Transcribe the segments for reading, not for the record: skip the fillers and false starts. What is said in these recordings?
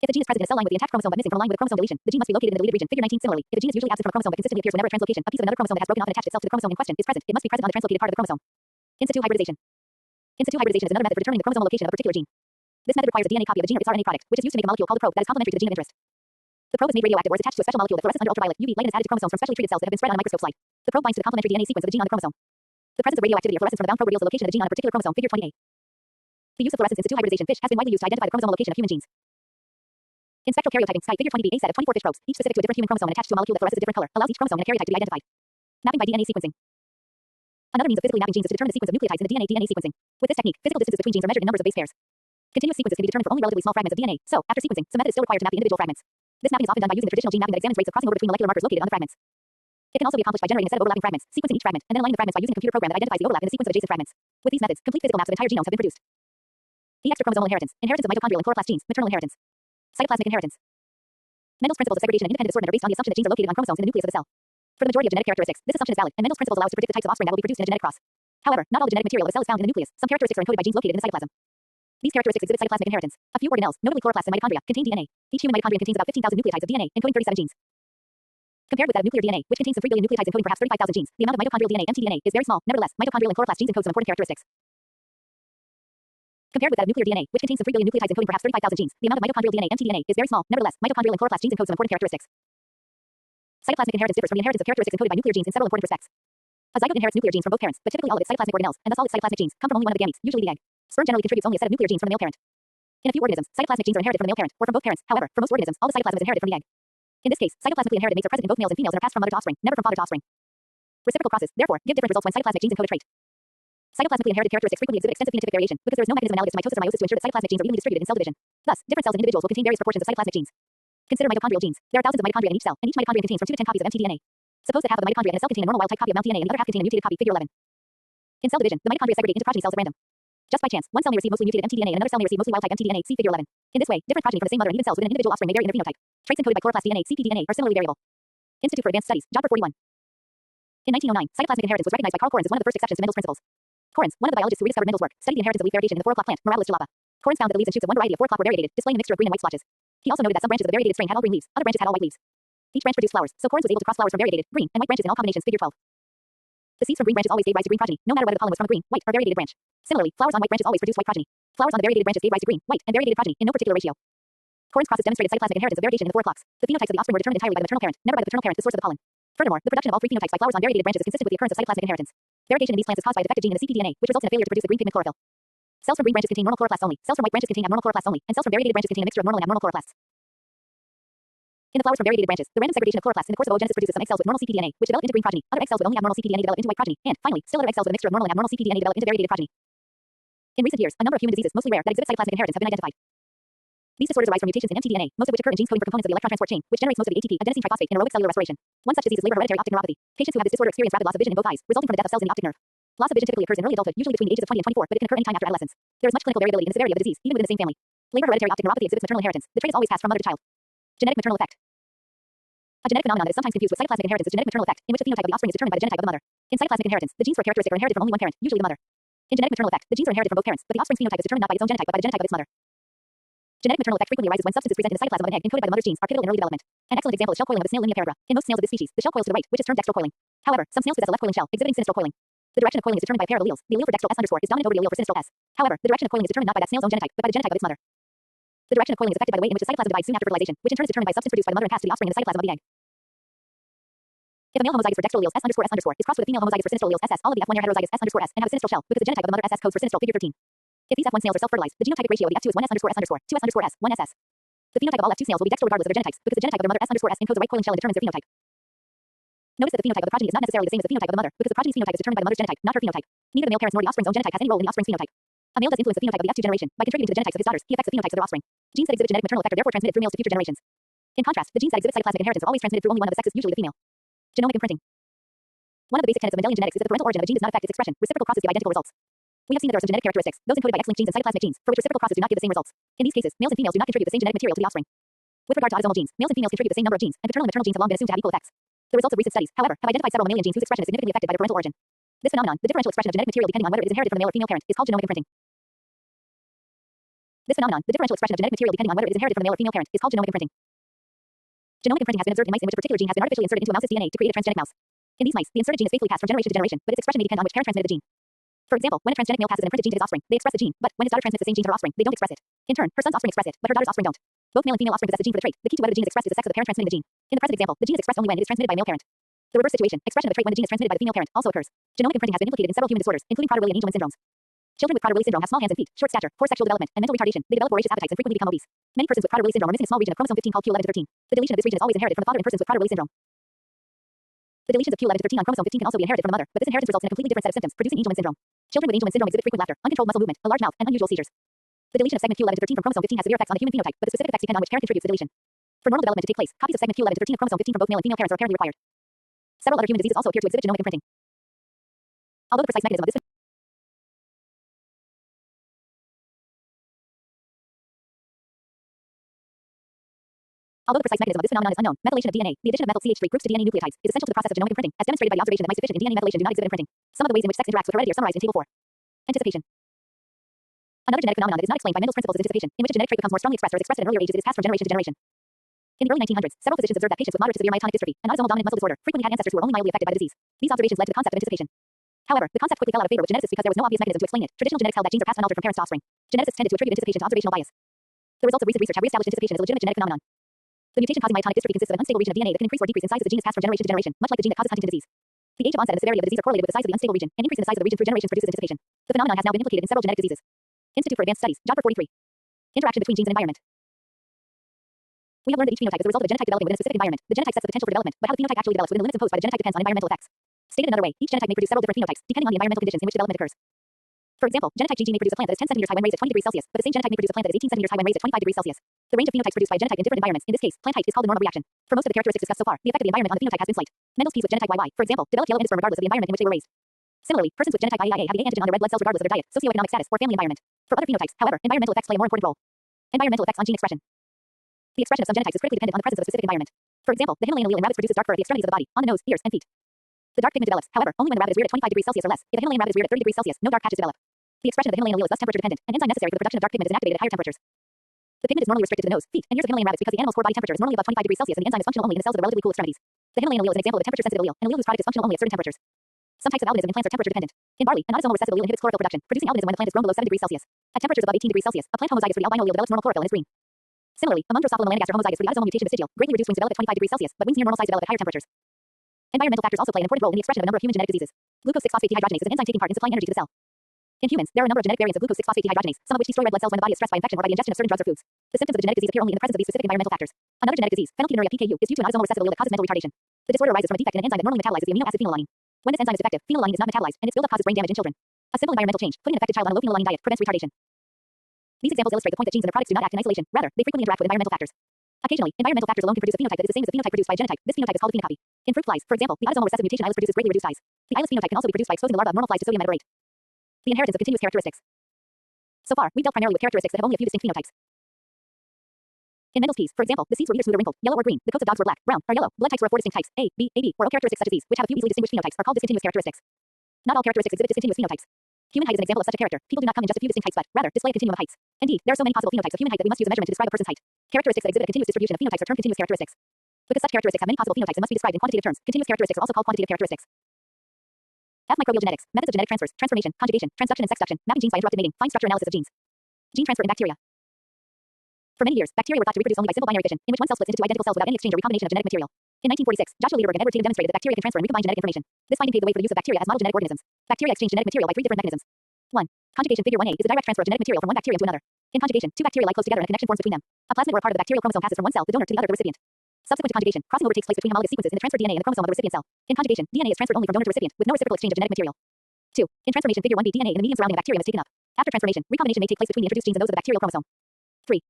If the gene is present in a cell line with the intact chromosome but missing from a line with a chromosome deletion, the gene must be located in the deleted region. Figure 19. Similarly, if the gene is usually absent from a chromosome but consistently appears whenever a translocation, a piece of another chromosome that has broken off and attached itself to the chromosome in question is present, it must be present on the translocated part of the chromosome. In situ hybridization. In situ hybridization is another method for determining the chromosomal location of a particular gene. This method requires a DNA copy of the gene or its RNA product, which is used to make a molecule called the probe that is complementary to the gene of interest. The probe is made radioactive or is attached to a special molecule that fluoresces under ultraviolet UV light and is added to chromosomes from specially treated cells that have been spread on a microscope slide. The probe binds to the complementary DNA sequence of the gene on the chromosome. The presence of radioactivity or fluorescence from the bound probe reveals the location of the gene on a particular chromosome. Figure 20a. The use of fluorescence in situ hybridization FISH has been widely used to identify the chromosomal location of human genes. In spectral karyotyping, Sky Figure 20b, a set of 24 FISH probes, each specific to a different human chromosome and attached to a molecule that fluoresces a different color, allows each chromosome and a karyotype to be identified. Mapping by DNA sequencing. Another means of physically mapping genes is to determine the sequence of nucleotides in the DNA sequencing. With this technique, physical distances between genes are measured in numbers of base pairs. Continuous sequences can be determined for only relatively small fragments of DNA, so, after sequencing, some method is still required to map the individual fragments. This mapping is often done by using the traditional gene mapping that examines rates of crossing over between molecular markers located on the fragments. It can also be accomplished by generating a set of overlapping fragments, sequencing each fragment, and then aligning the fragments by using a computer program that identifies the overlap in the sequence of adjacent fragments. With these methods, complete physical maps of entire genomes have been produced. The extrachromosomal inheritance, inheritance of mitochondrial and chloroplast genes, maternal inheritance. Cytoplasmic inheritance. Mendel's principles of segregation and independent assortment are based on the assumption that genes are located on chromosomes in the nucleus of the cell. For the majority of genetic characteristics, this assumption is valid, and Mendel's principles allow us to predict the types of offspring that will be produced in a genetic cross. However, not all the genetic material of a cell is found in the nucleus. Some characteristics are encoded by genes located in the cytoplasm. These characteristics exhibit cytoplasmic inheritance. A few organelles, notably chloroplasts and mitochondria, contain DNA. Each human mitochondrion contains about 15,000 nucleotides of DNA, encoding 37 genes. Compared with that of nuclear DNA, which contains some 3 billion nucleotides encoding perhaps 35,000 genes, the amount of mitochondrial DNA, mtDNA, is very small. Nevertheless, mitochondrial and chloroplast genes encode some important characteristics. Compared with that of nuclear DNA, which contains some 3 billion nucleotides encoding perhaps 35,000 genes, the amount of mitochondrial DNA, mtDNA, is very small. Nevertheless, mitochondrial and chloroplast genes encode some important characteristics. Cytoplasmic inheritance differs from the inheritance of characteristics encoded by nuclear genes in several important respects. A zygote inherits nuclear genes from both parents, but typically all of its cytoplasmic organelles, and thus all its cytoplasmic genes, come from only one of the gametes, usually the egg. Sperm generally contributes only a set of nuclear genes from the male parent. In a few organisms, cytoplasmic genes are inherited from the male parent, or from both parents. However, for most organisms, all the cytoplasm is inherited from the egg. In this case, cytoplasmically inherited mates are present in both males and females and are passed from mother to offspring, never from father to offspring. Reciprocal crosses, therefore, give different results when cytoplasmic genes encode a trait. Cytoplasmically inherited characteristics frequently exhibit extensive phenotypic variation because there is no mechanism analogous to mitosis or meiosis to ensure that cytoplasmic genes are evenly distributed in cell division. Thus, different cells in individuals will contain various proportions of cytoplasmic genes. Consider mitochondrial genes. There are thousands of mitochondria in each cell, and each mitochondrion contains from 2 to 10 copies of mtDNA. Suppose that half of the mitochondria in a cell contain a normal wild-type copy of mount DNA and the other half contain a mutated copy. Figure 11. In cell division, the mitochondria segregate into progeny cells at random. Just by chance, one cell may receive mostly mutated mtDNA and another cell may receive mostly wild-type mtDNA. See Figure 11. In this way, different progeny from the same mother and even cells within an individual offspring may vary in their phenotype. Traits encoded by chloroplast DNA, cpDNA, are similarly variable. Institute for Advanced Studies, Jodhpur 41. In 1909, cytoplasmic inheritance was recognized by Carl Correns as one of the first exceptions to Mendel's principles. Correns, one of the biologists who rediscovered Mendel's work, studied the inheritance of leaf variegation in the 4-o'clock plant, Mirabilis jalapa. Correns found that the leaves and shoots of one variety of 4-o'clock were variegated, displaying a mixture of green and white splotches. He also noted that some branches of the variegated strain had all green leaves, other branches had all white leaves. Each branch produced flowers, so Correns was able to cross flowers from variegated, green, and white branches in all combinations. Figure 12. The seeds from green branches always gave rise to green progeny, no matter whether the pollen was from a green, white, or variegated branch. Similarly, flowers on white branches always produced white progeny. Flowers on the variegated branches gave rise to green, white, and variegated progeny in no particular ratio. Correns crosses demonstrated cytoplasmic inheritance of variegation in the 4 o'clocks. The phenotypes of the offspring were determined entirely by the maternal parent, never by the paternal parent, the source of the pollen. Furthermore, the production of all 3 phenotypes by flowers on variegated branches is consistent with the occurrence of cytoplasmic inheritance. Variegation in these plants is caused by a defective gene in the cpDNA, which results in a failure to produce the green pigment chlorophyll. Cells from green branches contain normal chloroplasts only. Cells from white branches contain abnormal chloroplasts only, and cells from variegated branches contain a mixture of normal and abnormal chloroplasts. In the flowers from variegated branches, the random segregation of chloroplasts in the course of oogenesis produces some egg cells with normal cpDNA, which develop into green progeny. Other egg cells with only abnormal cpDNA develop into white progeny, and finally, still other egg cells with a mixture of normal and abnormal cpDNA develop into variegated progeny. In recent years, a number of human diseases, mostly rare, that exhibit cytoplasmic inheritance have been identified. These disorders arise from mutations in mtDNA, most of which occur in genes coding for components of the electron transport chain, which generates most of the ATP, adenosine triphosphate, in aerobic cellular respiration. One such disease is Leber hereditary optic neuropathy. Patients who have this disorder experience rapid loss of vision in both eyes, resulting from the death of cells in the optic nerve. Loss of vision typically occurs in early adulthood, usually between the ages of 20 and 24, but it can occur anytime after adolescence. There is much clinical variability in the severity of the disease, even within the same family. Leber hereditary optic neuropathy exhibits maternal inheritance. The trait is always passed from mother to child. Genetic maternal effect. A genetic phenomenon that is sometimes confused with cytoplasmic inheritance is genetic maternal effect, in which the phenotype of the offspring is determined by the genotype of the mother. In cytoplasmic inheritance, the genes for a characteristic are inherited from only one parent, usually the mother. In genetic maternal effect, the genes are inherited from both parents, but the offspring's phenotype is determined not by its own genotype but by the genotype of its mother. Genetic maternal effect frequently arises when substances present in the cytoplasm of an egg encoded by the mother's genes are pivotal in early development. An excellent example is shell coiling of the snail Linnea peregrina. In most snails of this species, the shell coils to the right, which is termed dextrocoiling. However, some snails possess a left coiling shell, exhibiting sinistral coiling. The direction of coiling is determined by a pair of alleles. The allele for dextral S underscore is dominant over the allele for sinistral S. However, the direction of coiling is determined not by that snail's own genotype, but by the genotype of its mother. The direction of coiling is affected by the way in which the cytoplasm divides soon after fertilization, which in turn is determined by substance produced by the mother and passed to the offspring in the cytoplasm of the egg. If a male homozygous for dextral alleles S underscore S underscore is crossed with a female homozygous for sinistral alleles SS, all of the F1 heterozygous S underscore S and have a sinistral shell, because the genotype of the mother SS codes for sinistral. Figure 13. If these F1 snails are self-fertilized, the genotypic ratio of the F2 is 1S underscore S underscore 2S underscore S 1SS. The phenotype of all F2 snails will be dextral regardless of their genotypes, because the genotype of their mother S underscore S encodes a right coiling shell and determines their phenotype. Notice that the phenotype of the progeny is not necessarily the same as the phenotype of the mother, because the progeny's phenotype is determined by the mother's genotype, not her phenotype. Neither the male parent's nor the offspring's own genotype has any role in the offspring's phenotype. A male does influence the phenotype of the F2 generation. By contributing to the genotypes of his daughters, he affects the phenotypes of their offspring. Genes that exhibit genetic maternal effect are therefore transmitted through males to future generations. In contrast, the genes that exhibit cytoplasmic inheritance are always transmitted through only one of the sexes, usually the female. Genomic imprinting. One of the basic tenets of Mendelian genetics is that the parental origin of a gene does not affect its expression. Reciprocal crosses give identical results. We have seen that there are some genetic characteristics, those encoded by X-linked genes and cytoplasmic genes, for which reciprocal crosses do not give the same results. In these cases, males and females do not contribute the same genetic material to the offspring. With regard to autosomal genes, males and females contribute the same number of genes, and paternal and maternal genes have long been assumed to have equal effects. The results of recent studies, however, have identified several mammalian genes whose expression is significantly affected by their parental origin. This phenomenon, the differential expression of genetic material depending on whether it is inherited from the male or female parent, is called genomic imprinting. This phenomenon, the differential expression of genetic material depending on whether it is inherited from the male or female parent, is called genomic imprinting. Genomic imprinting has been observed in mice in which a particular gene has been artificially inserted into a mouse's DNA to create a transgenic mouse. In these mice, the inserted gene is faithfully passed from generation to generation, but its expression may depend on which parent transmitted the gene. For example, when a transgenic male passes an imprinted gene to his offspring, they express the gene, but when his daughter transmits the same gene to her offspring, they don't express it. In turn, her son's offspring express it, but her daughter's offspring don't. Both male and female offspring possess the gene for the trait. The key to whether the gene is expressed is the sex of the parent transmitting the gene. In the present example, the gene is expressed only when it is transmitted by a male parent. The reverse situation, expression of the trait when the gene is transmitted by the female parent, also occurs. Genomic imprinting has been implicated in several human disorders, including Prader-Willi and Angelman syndromes. Children with Prader-Willi syndrome have small hands and feet, short stature, poor sexual development, and mental retardation. They develop voracious appetites and frequently become obese. Many persons with Prader-Willi syndrome are missing a small region of chromosome 15 called Q11 to 13. The deletion of this region is always inherited from the father in persons with Prader-Willi syndrome. The deletions of Q11 to 13 on chromosome 15 can also be inherited from the mother, but this inheritance results in a completely different set of symptoms, producing Angelman syndrome. Children with Angelman syndrome exhibit frequent laughter, uncontrolled muscle movement, a large mouth, and unusual seizures. The deletion of segment Q11 to 13 from chromosome 15 has severe effects on the human phenotype, but the specific effects depend on which parent contributes the deletion. For normal development to take place, copies of segment Q11 to 13 of chromosome 15 from both male and female parents are apparently required. Several other human diseases also appear to exhibit genomic imprinting. Although the precise mechanism of this phenomenon is unknown, methylation of DNA, the addition of methyl CH3 groups to DNA nucleotides, is essential to the process of genomic imprinting, as demonstrated by the observation that mice deficient in DNA methylation do not exhibit imprinting. Some of the ways in which sex interacts with heredity are summarized in Table 4. Anticipation. Another genetic phenomenon that is not explained by Mendel's principles is anticipation, in which a genetic trait becomes more strongly expressed or is expressed at an earlier age as it is passed from generation to generation. In the early 1900s, several physicians observed that patients with moderate to severe myotonic dystrophy, an autosomal dominant muscle disorder, frequently had ancestors who were only mildly affected by the disease. These observations led to the concept of anticipation. However, the concept quickly fell out of favor with geneticists because there was no obvious mechanism to explain it. Traditional genetics held that genes are passed unaltered from parents to offspring. Geneticists tended to attribute anticipation to observational bias. The results of recent research have re-established anticipation as a legitimate genetic phenomenon. The mutation causing myotonic dystrophy consists of an unstable region of DNA that can increase or decrease in size as the gene is passed from generation to generation, much like the gene that causes Huntington disease. The age of onset and the severity of the disease are correlated with the size of the unstable region. An increase in the size of the region through generations produces anticipation. The phenomenon has now been implicated in several genetic diseases. Institute for Advanced Studies, Job 43. Interaction between genes and environment. We have learned that each phenotype is the result of a genotype developing within a specific environment. The genotype sets the potential for development, but how the phenotype actually develops within the limits imposed by the genotype depends on environmental effects. Stated another way, each genotype may produce several different phenotypes, depending on the environmental conditions in which development occurs. For example, genotype GG may produce a plant that is 10 centimeters high when raised at 20 degrees Celsius, but the same genotype may produce a plant that is 18 centimeters high when raised at 25 degrees Celsius. The range of phenotypes produced by a genotype in different environments, in this case, plant height, is called the norm of reaction. For most of the characteristics discussed so far, the effect of the environment on the phenotype has been slight. Mendel's peas with genotype YY, for example, developed yellow endosperm regardless of the environment in which they were raised. Similarly, persons with genotype IAIA have the A antigen on their red blood cells regardless of their diet, socioeconomic status, or family environment. For other phenotypes, however, environmental effects play a more important role. Environmental effects on gene expression. The expression of some genotypes is critically dependent on the presence of a specific environment. For example, the Himalayan allele in rabbits produces dark fur at the extremities of the body, on the nose, ears, and feet. The dark pigment develops, however, only when the rabbit is reared at 25 degrees Celsius or less. If a Himalayan rabbit is reared at 30 degrees Celsius, no dark patches develop. The expression of the Himalayan allele is thus temperature dependent. An enzyme necessary for the production of dark pigment is inactivated at higher temperatures. The pigment is normally restricted to the nose, feet, and ears of Himalayan rabbits because the animal's core body temperature is normally above 25 degrees Celsius and the enzyme is functional only in the cells of the relatively cool extremities. The Himalayan allele is an example of a temperature-sensitive allele, an allele whose product is functional only at certain temperatures. Some types of albinism in plants are temperature dependent. In barley, an autosomal recessive allele inhibits chlorophyll production, producing albinism when the plant is grown below 7 degrees Celsius. At temperatures above 18 degrees Celsius, a plant homozygous for the albino allele develops normal chlorophyll and is green. Similarly, among Drosophila melanogaster homozygous for the autosomal mutation vestigial, greatly reduced wings develop at 25 degrees Celsius, but wings near normal size develop at higher temperatures. Environmental factors also play an important role in the expression of a number of human genetic diseases. Glucose 6-phosphate dehydrogenase is an enzyme taking part in supplying energy to the cell. In humans, there are a number of genetic variants of glucose 6-phosphate dehydrogenase, some of which destroy red blood cells when the body is stressed by infection or by the ingestion of certain drugs or foods. The symptoms of the genetic disease appear only in the presence of these specific environmental factors. Another genetic disease, phenylketonuria PKU, is due to an autosomal recessive allele that causes mental retardation. The disorder arises from a defect in an enzyme that normally metabolizes the amino acid phenylalanine. When this enzyme is defective, phenylalanine is not metabolized, and its buildup causes brain damage in children. A simple environmental change, putting an affected child on a low phenylalanine diet, prevents retardation. These examples illustrate the point that genes and their products do not act in isolation. Rather, they frequently interact with environmental factors. Occasionally, environmental factors alone can produce a phenotype that is the same as the phenotype produced by a genotype. This phenotype is called a phenocopy. In fruit flies, for example, the autosomal recessive mutation ILIS produces greatly reduced size. The ILIS phenotype can also be produced by exposing the larva of normal flies to sodium metaborate. The inheritance of continuous characteristics. So far, we've dealt primarily with characteristics that have only a few distinct phenotypes. In Mendel's peas, for example, the seeds were either smooth or wrinkled, yellow or green. The coats of dogs were black, brown, or yellow. Blood types were of 4 distinct types: A, B, AB, or O. Characteristics such as these, which have a few easily distinguished phenotypes, are called discontinuous characteristics. Not all characteristics exhibit discontinuous phenotypes. Human height is an example of such a character. People do not come in just a few distinct heights, but rather display a continuum of heights. Indeed, there are so many possible phenotypes of human height that we must use a measurement to describe a person's height. Characteristics that exhibit a continuous distribution of phenotypes are termed continuous characteristics. Because such characteristics have many possible phenotypes and must be described in quantitative terms, continuous characteristics are also called quantitative characteristics. F. Microbial genetics, methods of genetic transfers, transformation, conjugation, transduction, and sexduction, mapping genes by interrupted mating, fine structure analysis of genes. Gene transfer in bacteria. For many years, bacteria were thought to reproduce only by simple binary fission, in which one cell splits into two identical cells without any exchange or recombination of genetic material. In 1946, Joshua Lederberg and Edward Tatum demonstrated that bacteria can transfer and recombine genetic information. This finding paved the way for the use of bacteria as model genetic organisms. Bacteria exchange genetic material by 3 different mechanisms. 1. Conjugation. Figure 1a is a direct transfer of genetic material from one bacterium to another. In conjugation, two bacteria lie close together and a connection forms between them. A plasmid or a part of the bacterial chromosome passes from one cell, the donor, to the other, the recipient. Subsequent to conjugation, crossing over takes place between homologous sequences in the transferred DNA and the chromosome of the recipient cell. In conjugation, DNA is transferred only from donor to recipient, with no reciprocal exchange of genetic material. 2. In transformation, figure 1b, DNA in the medium surrounding a bacterium is taken up. After transformation, recombination may take place between the introduced genes and those of the bacterial chromosome. 3.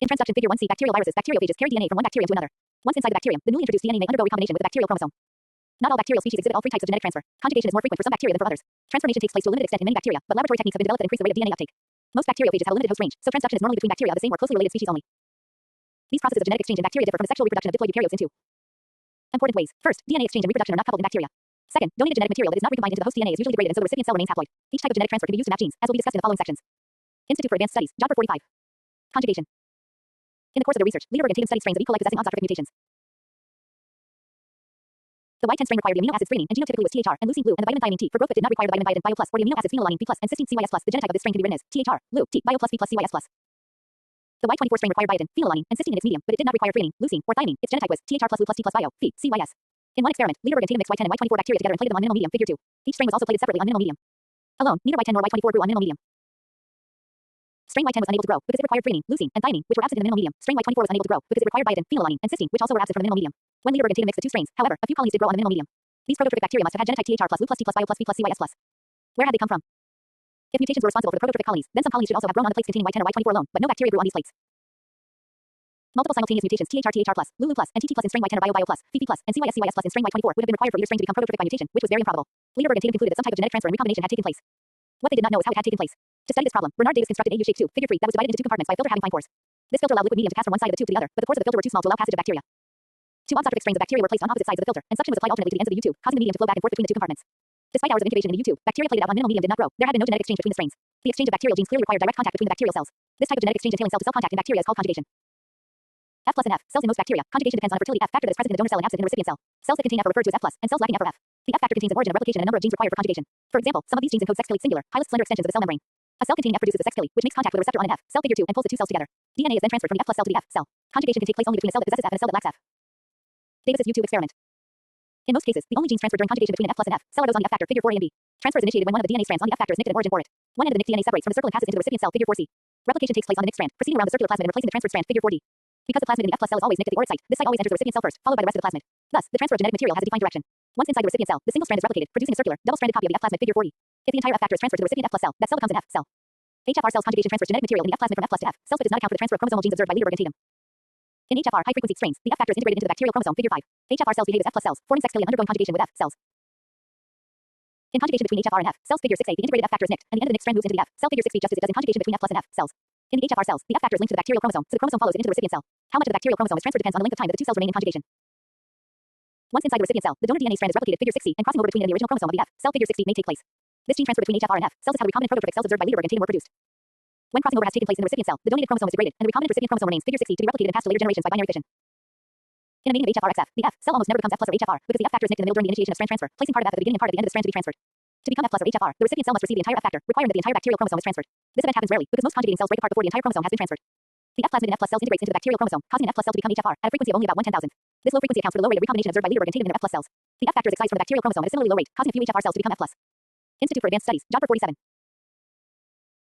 In transduction, figure 1c, bacterial viruses, bacteriophages carry DNA from one bacterium to another. Once inside the bacterium, the newly introduced DNA may undergo recombination with the bacterial chromosome. Not all bacterial species exhibit all 3 types of genetic transfer. Conjugation is more frequent for some bacteria than for others. Transformation takes place to a limited extent in many bacteria, but laboratory techniques have been developed that increase the rate of DNA uptake. Most bacteriophages have a limited host range, so transduction is normally between bacteria of the same or closely related species only. These processes of genetic exchange in bacteria differ from the sexual reproduction of diploid eukaryotes in 2 important ways. First, DNA exchange and reproduction are not coupled in bacteria. Second, donated genetic material that is not recombined into the host DNA is usually degraded and so the recipient cell remains haploid. Each type of genetic transfer can be used to map genes, as will be discussed in the following sections. Institute for Advanced Studies, Job 45. Conjugation. In the course of their research, Liederberg and Tatum studied strains of E. coli possessing OX mutations. The Y10 strain required the amino acid threonine and genotypically was THR, and leucine blue, and the vitamin thiamine T for growth but did not require the vitamin bio plus or the amino acids phenylalanine B plus and cysteine CYS plus. The genotype of this strain can be written as THR, leu, T, bio plus B plus CYS plus. The Y24 strain required biotin, phenylalanine, and cysteine in its medium, but it did not require threonine, leucine, or thiamine. Its genotype was THR plus leu plus T plus bio, Phe, CYS. In one experiment, Liederberg and Tatum mixed Y10 and Y24 bacteria together and plated them on minimal medium, figure 2. Each strain was also plated separately on minimal medium. Alone, neither Y10 nor Y24 grew on minimal medium. Strain Y10 was unable to grow because it required threonine, leucine, and thiamine, which were absent in the minimal medium. Strain Y24 was unable to grow because it required biotin, phenylalanine, and cysteine, which also were absent from the minimal medium. When Liederberg and Tatum mixed the two strains, however, a few colonies did grow on the minimal medium. These prototrophic bacteria must have had genotype THR plus leu plus T plus bio plus B plus CYS plus. Where had they come from? If mutations were responsible for the prototrophic colonies, then some colonies should also have grown on the plates containing Y10 or Y24 alone, but no bacteria grew on these plates. Multiple simultaneous mutations THR plus, leu plus, and TT plus in strain Y10 or bio plus, Phe plus, and CYS plus in strain Y24 would have been required for either strain to become prototrophic by mutation, which was very improbable. Liederberg and Tatum concluded that some type of genetic transfer and recombination had taken place. What they did not know is how it had taken place. To study this problem, Bernard Davis constructed a U-shaped tube, figure 3, that was divided into two compartments by a filter having fine pores. This filter allowed liquid medium to pass from one side of the tube to the other, but the pores of the filter were too small to allow passage of bacteria. Two oxidophic strains of bacteria were placed on opposite sides of the filter, and suction was applied alternately to the ends of the U-tube, causing the medium to flow back and forth between the two compartments. Despite hours of incubation in the U-tube, bacteria plated out on minimal medium did not grow. There had been no genetic exchange between the strains. The exchange of bacterial genes clearly required direct contact between the bacterial cells. This type of genetic exchange entailing cell-to-cell contact in bacteria is called conjugation. F plus and F cells in most bacteria. Conjugation depends on a fertility F factor that is present in the donor cell and absent in the recipient cell. Cells that contain F are referred to as F plus, and cells lacking F are F. The F factor contains an origin of replication and a number of genes required for conjugation. For example, some of these genes encode sex kilate singular, pilus slender extensions of the cell membrane. A cell containing F produces a sex kilate, which makes contact with a receptor on an F cell figure 2 and pulls the two cells together. DNA is then transferred from the F plus cell to the F cell. Conjugation can take place only between a cell that possesses F and a cell that lacks F. Davis's U-tube experiment. In most cases, the only genes transferred during conjugation between an F plus and F cell are those on the F factor, figure 4A and B. Transfer is initiated when one of the DNA strands on the F factor is nicked at an origin for it. One end of the nicked DNA separates from the circle and passes into the recipient cell, figure 4C. Replication takes place on the nicked strand, proceeding around the circular plasmid and replacing the transferred strand, figure 4D. Because the plasmid in the F plus cell is always nicked at the ORIT site, this site always enters the recipient cell first, followed by the rest of the plasmid. Thus, the transfer of genetic material has a defined direction. Once inside the recipient cell, the single strand is replicated, producing a circular, double-stranded copy of the F plasmid, figure 4D. If the entire F factor is transferred to the recipient F plus cell, that cell becomes an F cell. HFR cells conjugation transfers genetic material in the F plasmid from F plus to F. Cell split does not account for the transfer of chromosomal genes observed by Liederberg and Tatum. In HFR high-frequency strains, the F factor is integrated into the bacterial chromosome, figure 5. HFR cells behave as F plus cells, forming sex kilate and undergoing conjugation with F cells. In conjugation between HFR and F, cells figure 6A, the integrated F factor is nicked, and the end of the nicked strand moves into the F. Cell figure 6B just as it does in conjugation between F plus and F cells. In the HFR cells, the F factor is linked to the bacterial chromosome, so the chromosome follows it into the recipient cell. How much of the bacterial chromosome is transferred depends on the length of time that the two cells remain in conjugation. Once inside the recipient cell, the donor DNA strand is replicated, figure 6C, and crossing over between and the original chromosome of the F cell figure 6B may take place. This gene transfer between HFR and F cells is how the recombinant prototrophic cells observed by Liederberg and Tatum were produced. When crossing over has taken place in the recipient cell, the donated chromosome is degraded, and the recombinant recipient chromosome remains, figure 6E, to be replicated and passed to later generations by binary fission. In a mating of HFR XF, the F cell almost never becomes F plus or HFR because the F factor is nicked in the middle during the initiation of strand transfer, placing part of F at the beginning and part at the end of the strand to be transferred. To become F plus or HFR, the recipient cell must receive the entire F factor, requiring that the entire bacterial chromosome is transferred. This event happens rarely because most conjugating cells break apart before the entire chromosome has been transferred. The F plasmid in F plus cells integrates into the bacterial chromosome, causing an F plus cell to become HFR at a frequency of only about 1/10,000th. This low frequency accounts for the low rate of recombination observed by Liederberg and Tatum in their F plus cells. The F factor is excised from the bacterial chromosome at a similarly low rate, causing a few HFR cells to become F plus. Institute for Advanced Studies, Job 47.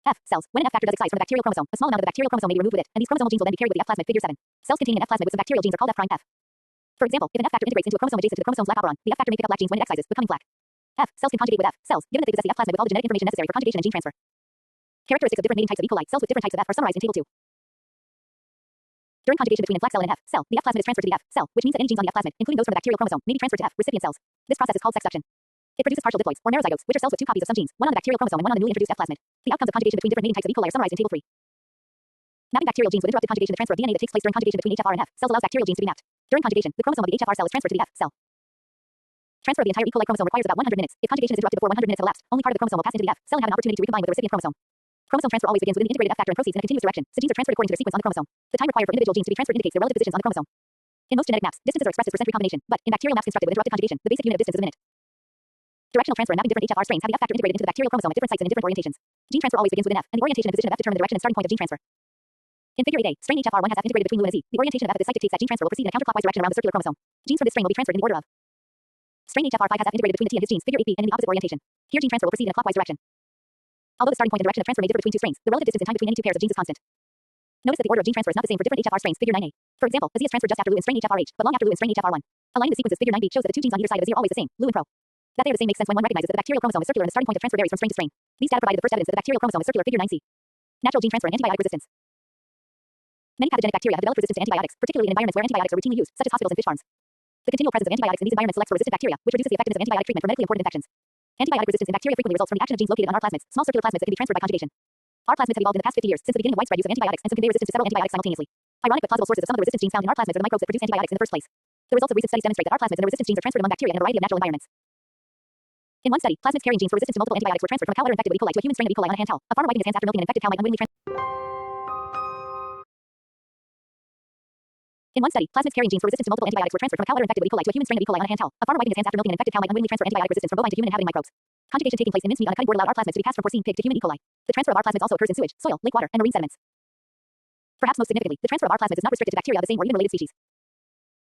F cells. When an F factor does excise from the bacterial chromosome, a small amount of the bacterial chromosome may be removed with it, and these chromosomal genes will then be carried with the F plasmid, figure 7. Cells containing an F plasmid with some bacterial genes are called F prime F. For example, if an F factor integrates into a chromosome adjacent to the chromosome's lac operon, the F factor may pick up lac genes when it excises, becoming FLAC. F cells can conjugate with F cells, given that they possess the F plasmid with all the genetic information necessary for conjugation and gene transfer. Characteristics of different mating types of E. coli cells with different types of F are summarized in table 2. During conjugation between an FLAC cell and an F cell, the F plasmid is transferred to the F cell, which means that any genes on the F plasmid, including those from the bacterial chromosome, may be transferred to F recipient cells. This process is called sex suction. It produces partial diploids, or merozygotes, which are cells with two copies of some genes, one on the bacterial chromosome and one on the newly introduced F plasmid. The outcomes of conjugation between different mating types of E. coli are summarized in table 3. Mapping bacterial genes with interrupted conjugation. The transfer of DNA that takes place during conjugation between HFR and F cells allows bacterial genes to be mapped. During conjugation, the chromosome of the HFR cell is transferred to the F cell. Transfer of the entire E. coli chromosome requires about 100 minutes. If conjugation is interrupted before 100 minutes have elapsed, only part of the chromosome will pass into the F cell and have an opportunity to recombine with the recipient chromosome. Chromosome transfer always begins within the integrated F factor and proceeds in a continuous direction, so genes are transferred according to their sequence on the chromosome. The time required for individual genes to be transferred indicates their relative positions on the chromosome. In most genetic maps, distances are expressed as percent recombination, but in bacterial maps constructed with interrupted conjugation, the basic unit of distance is a minute. Directional transfer and mapping different HFR strains have the F factor integrated into the bacterial chromosome at different sites and in different orientations. Gene transfer always begins within F, and the orientation and position of F determine the direction and starting point of gene transfer. In figure 8A, strain HFR1 has F integrated between leu and a Z. The orientation of F at this site dictates that gene transfer will proceed in a counterclockwise direction around the circular chromosome. Genes from this strain will be transferred in the order of. Strain HFR5 has F integrated between the T and his genes, figure 8B, and in the opposite orientation. Here gene transfer will proceed in a clockwise direction. Although the starting point and direction of transfer may differ between two strains, the relative distance in time between any two pairs of genes is constant. Notice that the order of gene transfer is not the same for different HFR strains, figure 9A. For example, a Z is transferred just after leu in strain HFRH, but long after leu in strain HFR1. Aligning the sequences, figure 9B shows that the two genes on either side of a Z are always the same, leu and pro. That they are the same makes sense when one recognizes that the bacterial chromosome is circular and the starting point of transfer varies from strain to strain. These data provided the first evidence that the bacterial chromosome is circular, figure 9C. Natural gene transfer and antibiotic resistance. Many pathogenic bacteria have developed resistance to antibiotics, particularly in environments where antibiotics are routinely used, such as hospitals and fish farms. The continual presence of antibiotics in these environments selects for resistant bacteria, which reduces the effectiveness of antibiotic treatment for medically important infections. Antibiotic resistance in bacteria frequently results from the action of genes located on R plasmids, small circular plasmids that can be transferred by conjugation. R plasmids have evolved in the past 50 years since the beginning of widespread use of antibiotics and some convey resistance to several antibiotics simultaneously. Ironic but plausible sources of some of the resistance genes found in R plasmids are the microbes that produce antibiotics in the first place. The results of recent studies demonstrate that R plasmids and their resistance genes are transferred among bacteria in a variety of natural environments. In one study, plasmids carrying genes for resistance to multiple antibiotics were transferred from a cow litter infected with E. coli to a human strain of E. coli on a hand towel. A farmer wiping his hands after milking an infected cow might unwittingly In one study, plasmids carrying genes for resistance to multiple antibiotics were transferred from a cow udder infected with E. coli to a human strain of E. coli on a hand towel. A farmer wiping his hands after milking an infected cow might unwittingly transfer antibiotic resistance from bovine to human inhabiting microbes. Conjugation taking place in mincemeat on a cutting board allowed R plasmids to be passed from porcine pig to human E. coli. The transfer of R plasmids also occurs in sewage, soil, lake water, and marine sediments. Perhaps most significantly, the transfer of R plasmids is not restricted to bacteria of the same or even related species.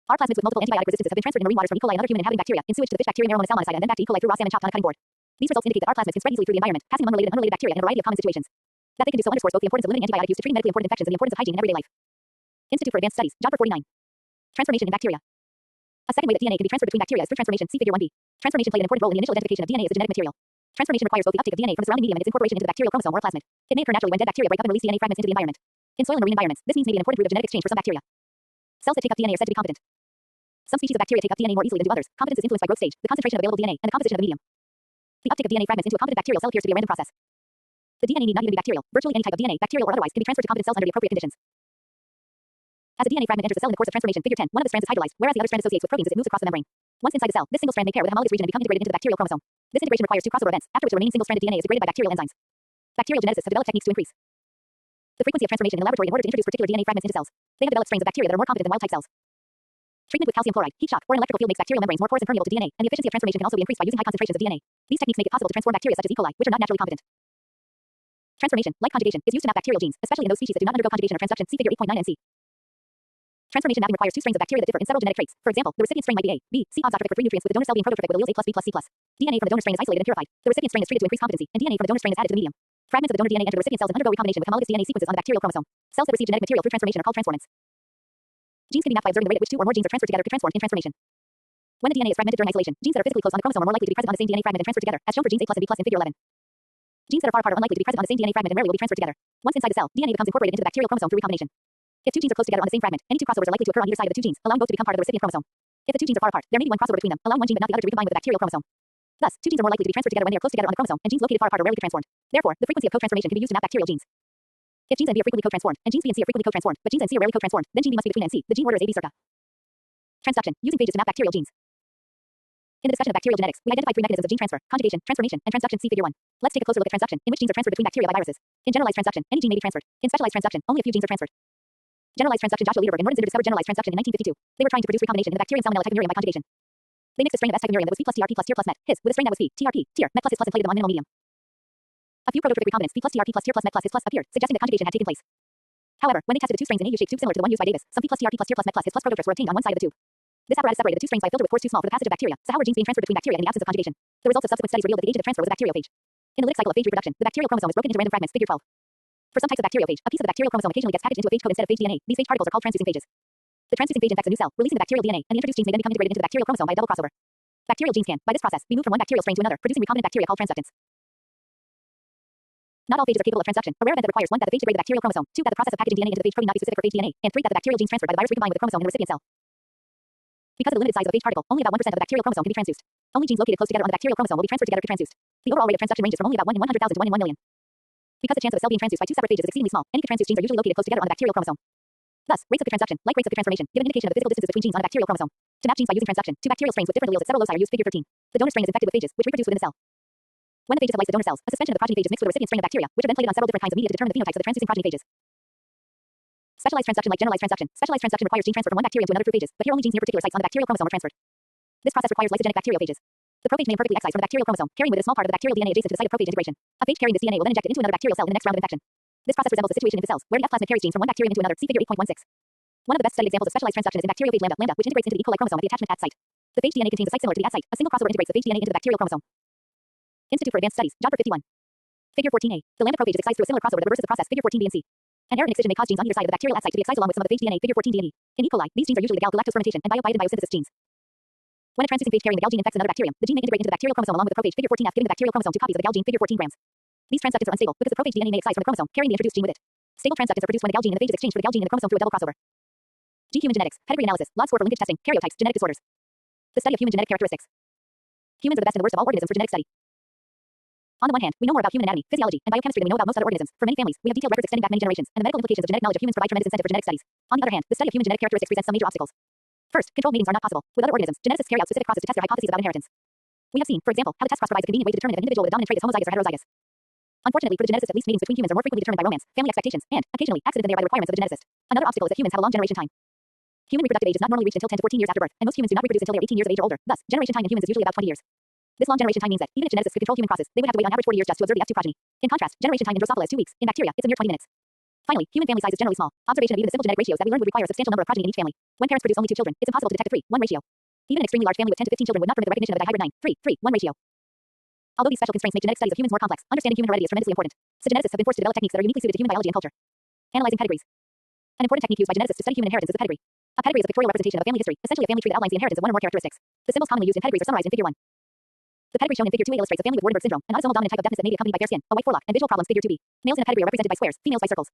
R plasmids with multiple antibiotic resistances have been transferred in marine waters from E. coli and other human inhabiting bacteria, in sewage to the fish bacterium Aeromonas salmonicida and then back to E. coli through raw salmon chopped on a cutting board. These results indicate that R plasmids can spread easily through the environment, passing among related and unrelated bacteria in a variety of common situations. That they can do so underscores both the importance of limiting antibiotic use to treating medically important infections and the importance of hygiene in everyday life. Institute for Advanced Studies, Job for 49. Transformation in bacteria. A second way that DNA can be transferred between bacteria is through transformation. See Figure 1b. Transformation played an important role in the initial identification of DNA as a genetic material. Transformation requires both the uptake of DNA from the surrounding medium and its incorporation into the bacterial chromosome or plasmid. It may occur naturally when dead bacteria break up and release DNA fragments into the environment. In soil and marine environments, this means may be an important route of genetic exchange for some bacteria. Cells that take up DNA are said to be competent. Some species of bacteria take up DNA more easily than do others. Competence is influenced by growth stage, the concentration of available DNA, and the composition of the medium. The uptake of DNA fragments into a competent bacterial cell appears to be a random process. The DNA need not even be bacterial. Virtually any type of DNA, bacterial or otherwise, can be transferred to competent cells under the appropriate conditions. As a DNA fragment enters the cell in the course of transformation, Figure 10, one of the strands is hydrolyzed, whereas the other strand associates with proteins as it moves across the membrane. Once inside the cell, this single strand may pair with a homologous region and become integrated into the bacterial chromosome. This integration requires two crossover events, after which the remaining single-stranded DNA is degraded by bacterial enzymes. Bacterial geneticists have developed techniques to increase the frequency of transformation in the laboratory in order to introduce particular DNA fragments into cells. They have developed strains of bacteria that are more competent than wild-type cells. Treatment with calcium chloride, heat shock, or an electrical field makes bacterial membranes more porous and permeable to DNA, and the efficiency of transformation can also be increased by using high concentrations of DNA. These techniques make it possible to transform bacteria such as E. coli, which are not naturally competent. Transformation, like conjugation, is used to map bacterial genes, especially in those species that do not undergo conjugation or transduction. See Figure 8.9 and C. Transformation mapping requires two strains of bacteria that differ in several genetic traits. For example, the recipient strain might be A, B, C oxotrophic for 3 nutrients, with the donor cell being prototrophic with alleles A plus B plus C plus. DNA from the donor strain is isolated and purified. The recipient strain is treated to increase competency, and DNA from the donor strain is added to the medium. Fragments of the donor DNA enter the recipient cells and undergo recombination with homologous DNA sequences on the bacterial chromosome. Cells that receive genetic material through transformation are called transformants. Genes can be mapped by observing the rate at which two or more genes are transferred together to transform in transformation. When the DNA is fragmented during isolation, genes that are physically close on the chromosome are more likely to be present on the same DNA fragment and transferred together, as shown for genes A plus and B plus in Figure 11. Genes that are far apart are unlikely to be present on the same DNA fragment and rarely will be transferred together. Once inside the cell, DNA becomes incorporated into the bacterial chromosome through recombination. If two genes are close together on the same fragment, any two crossovers are likely to occur on either side of the two genes, allowing both to become part of the recipient chromosome. If the two genes are far apart, there may be one crossover between them, allowing one gene but not the other to recombine with the bacterial chromosome. Thus, two genes are more likely to be transferred together when they are close together on the chromosome, and genes located far apart are rarely transformed. Therefore, the frequency of co-transformation can be used to map bacterial genes. If genes A and B are frequently co-transformed, and genes B and C are frequently co-transformed, but genes A and C are rarely co-transformed, then gene B must be between A and C. The gene order is A B circa. Transduction, using phages to map bacterial genes. In the discussion of bacterial genetics, we identified 3 mechanisms of gene transfer: conjugation, transformation, and transduction. See Figure 1. Let's take a closer look at transduction, in which genes are transferred between bacteria by viruses. In generalized transduction, any gene may be transferred. In specialized transduction, only a few genes are transferred. Generalized transduction. Joshua Lederberg and Morton Zinder discovered generalized transduction in 1952. They were trying to produce recombination in the bacterium Salmonella type of murium by conjugation. They mixed a strain of S type of murium that was P plus TRP plus TIR plus MET, his, with a strain that was P, TRP, TIR, MET plus his plus and plated them on minimal medium. A few prototrophic recombinants, P plus TRP plus TIR plus MET plus his plus appeared, suggesting that conjugation had taken place. However, when they tested the two strains in a U-shaped tube similar to the one used by Davis, some P plus TRP plus TIR plus MET plus his plus prototrophs were obtained on one side of the tube. This apparatus separated the two strains by a filter with pores too small for the passage of bacteria. So how were genes being transferred between bacteria in the absence of conjugation? The results of subsequent studies revealed that the agent of transfer was a bacteriophage. In the lytic cycle of phage reproduction, the bacterial chromosome is broken into random fragments. Figure 12. For some types of bacteriophage, a piece of the bacterial chromosome occasionally gets packaged into a phage code instead of phage DNA. These phage particles are called transducing phages. The transducing phage infects a new cell, releasing the bacterial DNA, and the introduced genes may then become integrated into the bacterial chromosome by a double crossover. Bacterial genes can, by this process, be moved from one bacterial strain to another, producing recombinant bacteria called transductants. Not all phages are capable of transduction. A rare event that requires 1. That the phage degrade the bacterial chromosome, 2. That the process of packaging DNA into the phage protein not be specific for phage DNA, and 3. That the bacterial genes transferred by the virus recombine with the chromosome in the recipient cell. Because of the limited size of the phage particle, only about 1% of the bacterial chromosome can be transduced. Only genes located close together on the bacterial chromosome will be transferred together to be transduced. The overall rate of transduction ranges from only about 1 in 100,000 to 1 in 1 million. Because the chance of a cell being transduced by two separate phages is exceedingly small, any transduced genes are usually located close together on the bacterial chromosome. Thus, rates of the transduction, like rates of the transformation, give an indication of the physical distances between genes on a bacterial chromosome. To map genes by using transduction, two bacterial strains with different alleles at several loci are used. Figure 13. The donor strain is infected with phages, which reproduce within the cell. When the phages have lysed the donor cells, a suspension of the progeny phages mixed with a recipient strain of bacteria, which are then plated on several different kinds of media to determine the phenotypes of the transducing progeny phages. Specialized transduction. Like generalized transduction, specialized transduction requires gene transfer from one bacterium to another through phages, but here only genes near particular sites on the bacterial chromosome are transferred. This process requires lysogenic bacteriophages. The prophage may imperfectly excise from the bacterial chromosome, carrying with it a small part of the bacterial DNA adjacent to the site of prophage integration. A phage carrying this DNA will then inject it into another bacterial cell in the next round of infection. This process resembles the situation in the cells, where the F plasmid carries genes from one bacterium into another. See Figure 8.16. One of the best studied examples of specialized transduction is in bacteriophage lambda, which integrates into the E. coli chromosome at the attachment at site. The phage DNA contains a site similar to the at site. A single crossover integrates the phage DNA into the bacterial chromosome. Institute for Advanced Studies, Job for 51. Figure 14a. The lambda prophage is excised through a similar crossover that reverses the process. Figure 14b and c. An error in excision may cause genes on either side of the bacterial at site to be excised along with some of the phage DNA. Figure 14d and e. In E. coli, these genes are usually the galactose fermentation and biobiotin biosynthesis genes. When a transducing phage carrying the gal gene infects another bacterium, the gene may integrate into the bacterial chromosome along with the prophage. Figure 14f, giving the bacterial chromosome two copies of the gal gene. Figure 14 grams. These transductants are unstable because the prophage DNA may excise from the chromosome, carrying the introduced gene with it. Stable transductants are produced when the gal gene and the phage is exchanged for the gal gene and the chromosome through a double crossover. G. Human genetics, pedigree analysis, log score for linkage testing, karyotypes, genetic disorders. The study of human genetic characteristics. Humans are the best and the worst of all organisms for genetic study. On the one hand, we know more about human anatomy, physiology, and biochemistry than we know about most other organisms. For many families, we have detailed records extending back many generations, and the medical implications of genetic knowledge of humans provide tremendous incentive for genetic studies. On the other hand, the study of human genetic characteristics presents some major obstacles. First, controlled meetings are not possible. With other organisms, geneticists carry out specific processes to test their hypotheses about inheritance. We have seen, for example, how the test cross provides a convenient way to determine if an individual with a dominant trait is homozygous or heterozygous. Unfortunately for the geneticist, at least meetings between humans are more frequently determined by romance, family expectations, and, occasionally, accident than they are by the requirements of the geneticist. Another obstacle is that humans have a long generation time. Human reproductive age is not normally reached until 10 to 14 years after birth, and most humans do not reproduce until they are 18 years of age or older. Thus, generation time in humans is usually about 20 years. This long generation time means that, even if geneticists could control human crosses, they would have to wait on average 40 years just to observe the F2 progeny. In contrast, generation time in Drosophila is 2 weeks. In bacteria, it's a mere 20 minutes. Finally, human family size is generally small. Observation of even the simple genetic ratios that we learned would require a substantial number of progeny in each family. When parents produce only 2 children, it's impossible to detect a 3:1 ratio. Even an extremely large family with 10 to 15 children would not permit the recognition of a dihybrid 9:3:1 ratio. Although these special constraints make genetic studies of humans more complex, understanding human heredity is tremendously important. So geneticists have been forced to develop techniques that are uniquely suited to human biology and culture. Analyzing pedigrees. An important technique used by geneticists to study human inheritance is the pedigree. A pedigree is a pictorial representation of a family history, essentially a family tree that outlines the inheritance of one or more characteristics. The symbols commonly used in pedigrees are summarized in Figure 1. The pedigree shown in Figure 2a illustrates a family with Waardenburg syndrome, an autosomal dominant type of deafness that may be accompanied by fair skin, a white forelock, and visual problems. Figure 2b. Males in a pedigree are represented by squares, females by circles.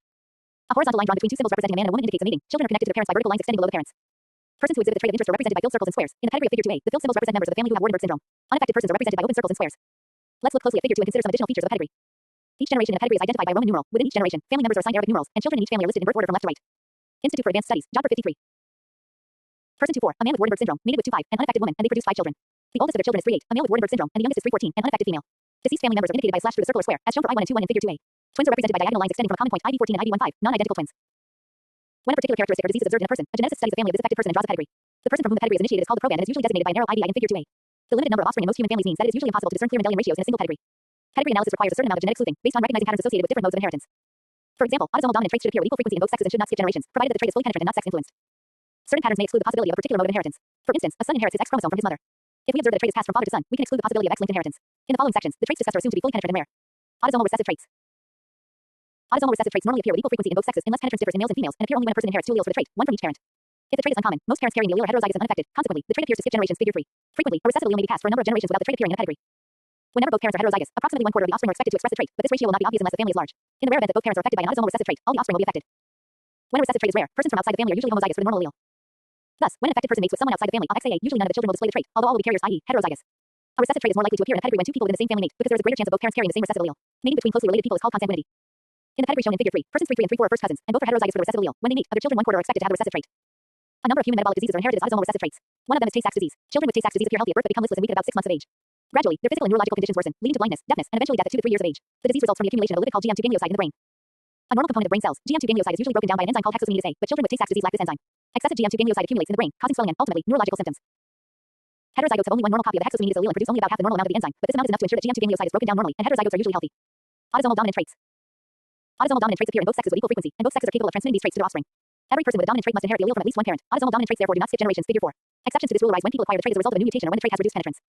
A horizontal line drawn between 2 symbols representing a man and a woman indicates a mating. Children are connected to their parents by vertical lines extending below the parents. Persons who exhibit the trait of interest are represented by filled circles and squares. In the pedigree of Figure 2a, the filled symbols represent members of the family who have Waardenburg syndrome. Unaffected persons are represented by open circles and squares. Let's look closely at Figure 2 and consider some additional features of the pedigree. Each generation in a pedigree is identified by a Roman numeral. Within each generation, family members are assigned Arabic numerals, and children in each family are listed in birth order from left to right. Institute for Advanced Studies, Job 53. Person 2-4, a man with Waardenburg syndrome, mated with 2-5, an unaffected woman, and they produce 5 children. The oldest of their children is 3-8, a male with Waardenburg syndrome, and the youngest is 3-14, an unaffected female. Deceased family members are indicated by a slash through the circle or square, as shown for I1 and 2-1 in Figure 2a. Twins are represented by diagonal lines extending from a common point IV14 and IV15, non-identical twins. When a particular characteristic or disease is observed in a person, a geneticist studies the family of this affected person and draws a pedigree. The person from whom the pedigree is initiated is called the proband and is usually designated by a narrow IVI in Figure 2a. The limited number of offspring in most human families means that it is usually impossible to discern clear Mendelian ratios in a single pedigree. Pedigree analysis requires a certain amount of genetic sleuthing, based on recognizing patterns associated with different modes of inheritance. For example, autosomal dominant traits should appear with equal frequency in both sexes and should not skip generations, provided that the trait is fully penetrant and not sex-influenced. Certain patterns may exclude the possibility of a particular mode of inheritance. For instance, a son inherits his X chromosome from his mother. If we observe that the trait is passed from father to son, we can exclude the possibility of X-linked inheritance. In the following sections, the traits discussed are assumed to be fully penetrant and rare. Autosomal recessive traits. Autosomal recessive traits normally appear with equal frequency in both sexes unless penetrance differs in males and females and appear only when a person inherits 2 alleles for the trait, one from each parent. If the trait is uncommon, most parents carrying the allele are heterozygous and unaffected. Consequently, the trait appears to skip generations. Figure 3. Frequently, a recessive allele may be passed for a number of generations without the trait appearing in a pedigree. Whenever both parents are heterozygous, approximately 1/4 of the offspring are expected to express the trait, but this ratio will not be obvious unless the family is large. In the rare event that both parents are affected by an autosomal recessive trait, all the offspring will be affected. When a recessive trait is rare, persons from outside the family are usually homozygous for the normal allele. Thus, when an affected person mates with someone outside the family, XAA, usually none of the children will display the trait, although all will be carriers, i.e., heterozygous. A recessive trait is more likely to appear in a pedigree when 2 people within the same family mate, because there is a greater chance of both parents carrying the same recessive allele. Mating between closely related people is called consanguinity. In the pedigree shown in Figure 3, persons 3 and 3-4 are first cousins, and both are heterozygous for the recessive allele. When they mate, other children 1/4 are expected to have the recessive trait. A number of human metabolic diseases are inherited as autosomal recessive traits. One of them is Tay-Sachs disease. Children with Tay-Sachs disease appear healthy at birth but become listless and weak at about 6 months of age. Gradually, their physical and neurological conditions worsen, leading to blindness, deafness, and eventually death at 2 to 3 years of age. The disease results from the accumulation of a lipid called GM2 ganglioside in the brain. A normal component of brain cells, GM2 ganglioside is usually broken down by an enzyme called hexosaminidase A, but children with Tay-Sachs disease lack this enzyme. Excessive GM2 ganglioside accumulates in the brain, causing swelling and, ultimately, neurological symptoms. Heterozygotes have only one normal copy of the hexosaminidase allele and produce only about half the normal amount of the enzyme, but this amount is enough to ensure that GM2 ganglioside is broken down normally, and heterozygotes are usually healthy. Autosomal dominant traits. Autosomal dominant traits appear in both sexes with equal frequency, and both sexes are capable of transmitting these traits to their offspring. Every person with a dominant trait must inherit the allele from at least one parent. Autosomal dominant traits therefore do not skip generations. Figure 4. Exceptions to this rule arise when people acquire the trait as a result of a new mutation or when the trait has reduced penetrance.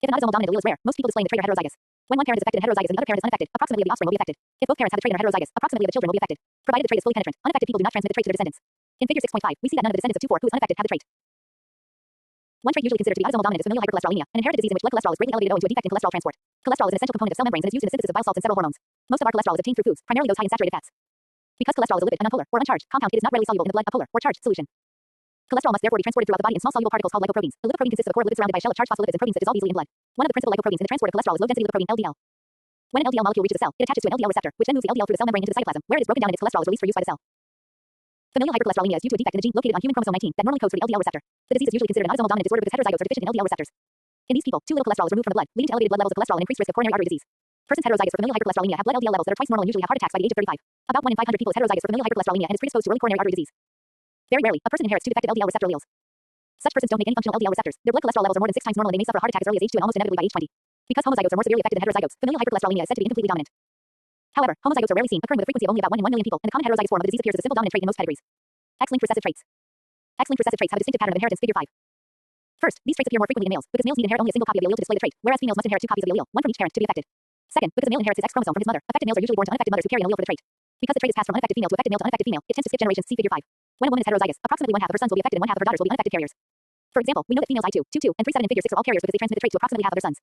If an autosomal dominant allele is rare, most people displaying the trait are heterozygous. When one parent is affected and heterozygous and the other parent is unaffected, approximately of the offspring will be affected. If both parents have the trait and are heterozygous, approximately of the children will be affected. Provided the trait is fully penetrant, unaffected people do not transmit the trait to their descendants. In Figure 6.5, we see that none of the descendants of 2-4 who is unaffected have the trait. One trait usually considered to be autosomal dominant is familial hypercholesterolemia, an inherited disease in which blood cholesterol is greatly elevated owing to a defect in cholesterol transport. Cholesterol is an essential component of cell membranes and is used in the synthesis of bile salts and several hormones. Most of our cholesterol is obtained through foods, primarily those high in saturated fats. Because cholesterol is a lipid, a nonpolar, or uncharged compound, it is not readily soluble in the blood, a polar, or charged solution. Cholesterol must therefore be transported throughout the body in small soluble particles called lipoproteins. The lipoprotein consists of a core of lipids surrounded by a shell of charged phospholipids and proteins that dissolve easily in blood. One of the principal lipoproteins in the transport of cholesterol is low-density lipoprotein LDL. When an LDL molecule reaches the cell, it attaches to an LDL receptor, which then moves the LDL through the cell membrane into the cytoplasm, where it is broken down and its cholesterol is released for use by the cell. Familial hypercholesterolemia is due to a defect in the gene located on human chromosome 19 that normally codes for the LDL receptor. The disease is usually considered an autosomal dominant disorder because heterozygotes are deficient in LDL receptors. In these people, too little cholesterol is removed from the blood, leading to elevated blood levels of cholesterol and increased risk of coronary artery disease. Persons heterozygous for familial hypercholesterolemia have blood LDL levels that are twice normal and usually have heart attacks by the age of 35. About 1 in 500 people is heterozygous for familial hypercholesterolemia and is predisposed to early coronary artery disease. Very rarely, a person inherits 2 defective LDL receptor alleles. Such persons don't make any functional LDL receptors. Their blood cholesterol levels are more than 6 times normal and they may suffer a heart attack as early as age 2 and almost inevitably by age 20. Because homozygotes are more severely affected than heterozygotes, familial hypercholesterolemia is said to be incompletely dominant. However, homozygotes are rarely seen, occurring with a frequency of only about 1 in 1 million people, and the common heterozygous form of the disease appears as a simple dominant trait in most pedigrees. X-linked recessive traits. X-linked recessive traits have a distinctive pattern of inheritance. Figure 5. First, these traits appear more frequently in males, because males need to inherit only a single copy of the allele to display the trait, whereas females must inherit 2 copies of the allele, one from each parent, to be affected. Second, because a male inherits his X chromosome from his mother, affected males are usually born to unaffected mothers who carry an allele for the trait. Because the trait is passed from unaffected female to affected male to unaffected female, it tends to skip generations. See Figure 5. When a woman is heterozygous, approximately 1/2 of her sons will be affected and 1/2 of her daughters will be unaffected carriers. For example, we know that females I2, 2-2, and 3-7 in Figure 6 are all carriers because they transmit the trait to approximately half of their sons.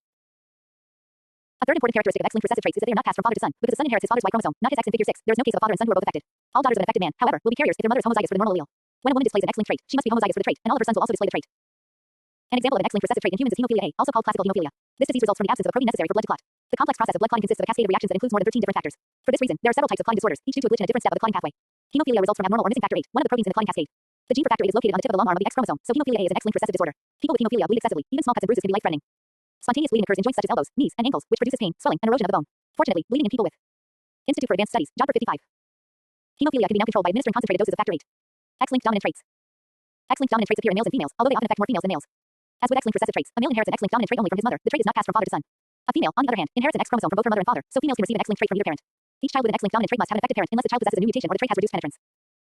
A third important characteristic of X-linked recessive traits is that they are not passed from father to son, because the son inherits his father's Y chromosome, not his X in Figure 6. There is no case of a father and son who are both affected. All daughters of an affected man, however, will be carriers if their mother is homozygous for the normal allele. When a woman displays an X-linked trait, she must be homozygous for the trait, and all of her sons will also display the trait. An example of an X-linked recessive trait in humans is hemophilia A, also called classical hemophilia. This disease results from the absence of a protein necessary for blood to clot. The complex process of blood clotting consists of a cascade of reactions that includes more than 13 different factors. For this reason, there are several types of clotting disorders, each due to a glitch in a different step of the clotting pathway. Hemophilia results from abnormal or missing factor 8, one of the proteins in the clotting cascade. The gene for factor 8 is located on the tip of the long arm of the X chromosome, so hemophilia A is an X-linked recessive disorder. People with hemophilia bleed excessively. Even small cuts and bruises can be life-threatening. Spontaneous bleeding occurs in joints such as elbows, knees, and ankles, which produces pain, swelling, and erosion of the bone. Fortunately, bleeding in people with Institute for Advanced Studies, Job 55. Hemophilia can be now controlled by administering concentrated doses of factor 8. X-linked dominant traits. X-linked dominant traits appear in males and females, although they often affect more females than males. As with X-linked recessive traits, a male inherits an X-linked dominant trait only from his mother. The trait is not passed from father to son. A female, on the other hand, inherits an X chromosome from both her mother and father, so females can receive an X-linked trait from either parent. Each child with an X-linked dominant trait must have an affected parent unless the child possesses a new mutation or the trait has reduced penetrance.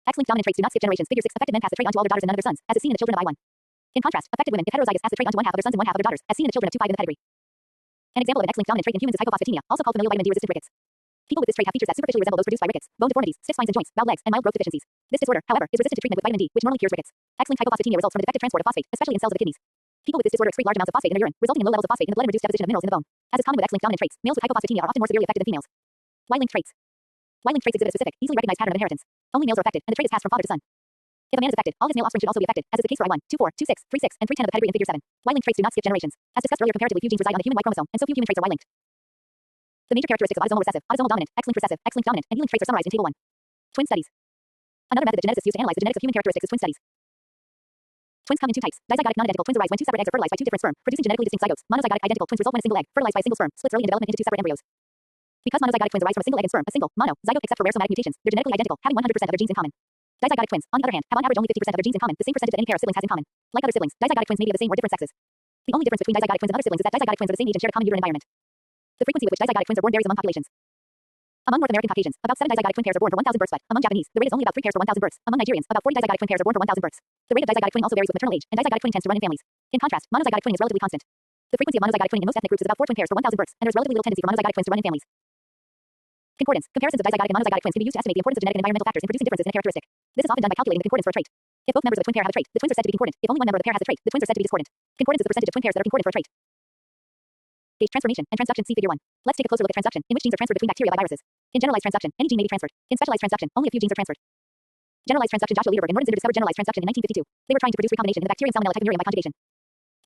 X-linked dominant traits do not skip generations. Figure 6 affected men pass the trait on to older daughters and none of their sons, as is seen in the children of I1. In contrast, affected women, if heterozygous, pass the trait on to one half of their sons and one half of their daughters, as seen in the children of 2-5 in the pedigree. An example of an X-linked dominant trait in humans is hypophosphatemia, also called familial vitamin D-resistant rickets. People with this trait have features that superficially resemble those produced by rickets, bone deformities, stiff spines and joints, bowed legs, and mild growth deficiencies. This disorder, however, is resistant to treatment with vitamin D, which normally cures rickets. X-linked hypophosphatemia results from a defective transport of phosphate, especially in cells of the kidneys. People with this disorder excrete large amounts of phosphate in their urine, resulting in low levels of phosphate in the blood and reduced deposition of minerals in the bone. As is common with X-linked dominant traits, males with hypophosphatemia are often more severely affected than females. Y-linked traits. Y-linked traits exhibit a specific, easily recognized pattern of inheritance. Only males are affected, and the trait is passed from father to son. If a man is affected, all his male offspring should also be affected, as is the case for I1, 24, 26, 36, and 310 of the pedigree in figure 7. Y-linked traits do not skip generations. As discussed earlier, comparatively few genes reside on the human Y chromosome, and so few human traits are Y-linked. The major characteristics of autosomal recessive, autosomal dominant, X-linked recessive, X-linked dominant, and Y-linked traits are summarized in table 1. Twin studies. Another method that geneticists use to analyze the genetics of human characteristics is twin studies. Twins come in two types. Dizygotic non-identical twins arise when two separate eggs are fertilized by two different sperm, producing genetically distinct zygotes. Monozygotic identical twins result when a single egg, fertilized by a single sperm, splits early in development into two separate embryos. Because monozygotic twins arise from a single egg and sperm, a single, mono, zygote except for rare somatic mutations, they're genetically identical, having 100% of their genes in common. Dizygotic twins, on the other hand, have on average only 50% of their genes in common, the same percentage that any pair of siblings has in common. Like other siblings, dizygotic twins may be of the same or different sexes. The only difference between dizygotic twins and other siblings is that dizygotic twins are the same age and share a common uterine environment. The frequency with which dizygotic twins are born varies among populations. Among North American Caucasians, about 7 dizygotic twin pairs are born for 1,000 births, but among Japanese, the rate is only about 3 pairs for 1,000 births. Among Nigerians, about 40 dizygotic twin pairs are born for 1,000 births. The rate of dizygotic twin also varies with maternal age, and dizygotic twin tends to run in families. In contrast, monozygotic twin is relatively constant. The frequency of monozygotic twin in most ethnic groups is about 4 twin pairs for 1,000 births, and there is relatively little tendency for monozygotic twins to run in families. Concordance. Comparisons of dizygotic and monozygotic twins can be used to estimate the importance of genetic and environmental factors in producing differences in a characteristic. This is often done by calculating the concordance for a trait. If both members of a twin pair have a trait, the twins are said to be concordant. If only one member of the pair has a trait, the twins are said to be discordant. Concordance is the percentage of twin pairs that are concordant for a trait. Gauge transformation and transduction. See figure 1. Let's take a closer look at transduction, in which genes are transferred between bacteria by viruses. In generalized transduction, any gene may be transferred. In specialized transduction, only a few genes are transferred. Generalized transduction. Joshua Lederberg and Morton Zinder discovered generalized transduction in 1952. They were trying to produce recombination in the bacterium salmonella type of murium by conjugation.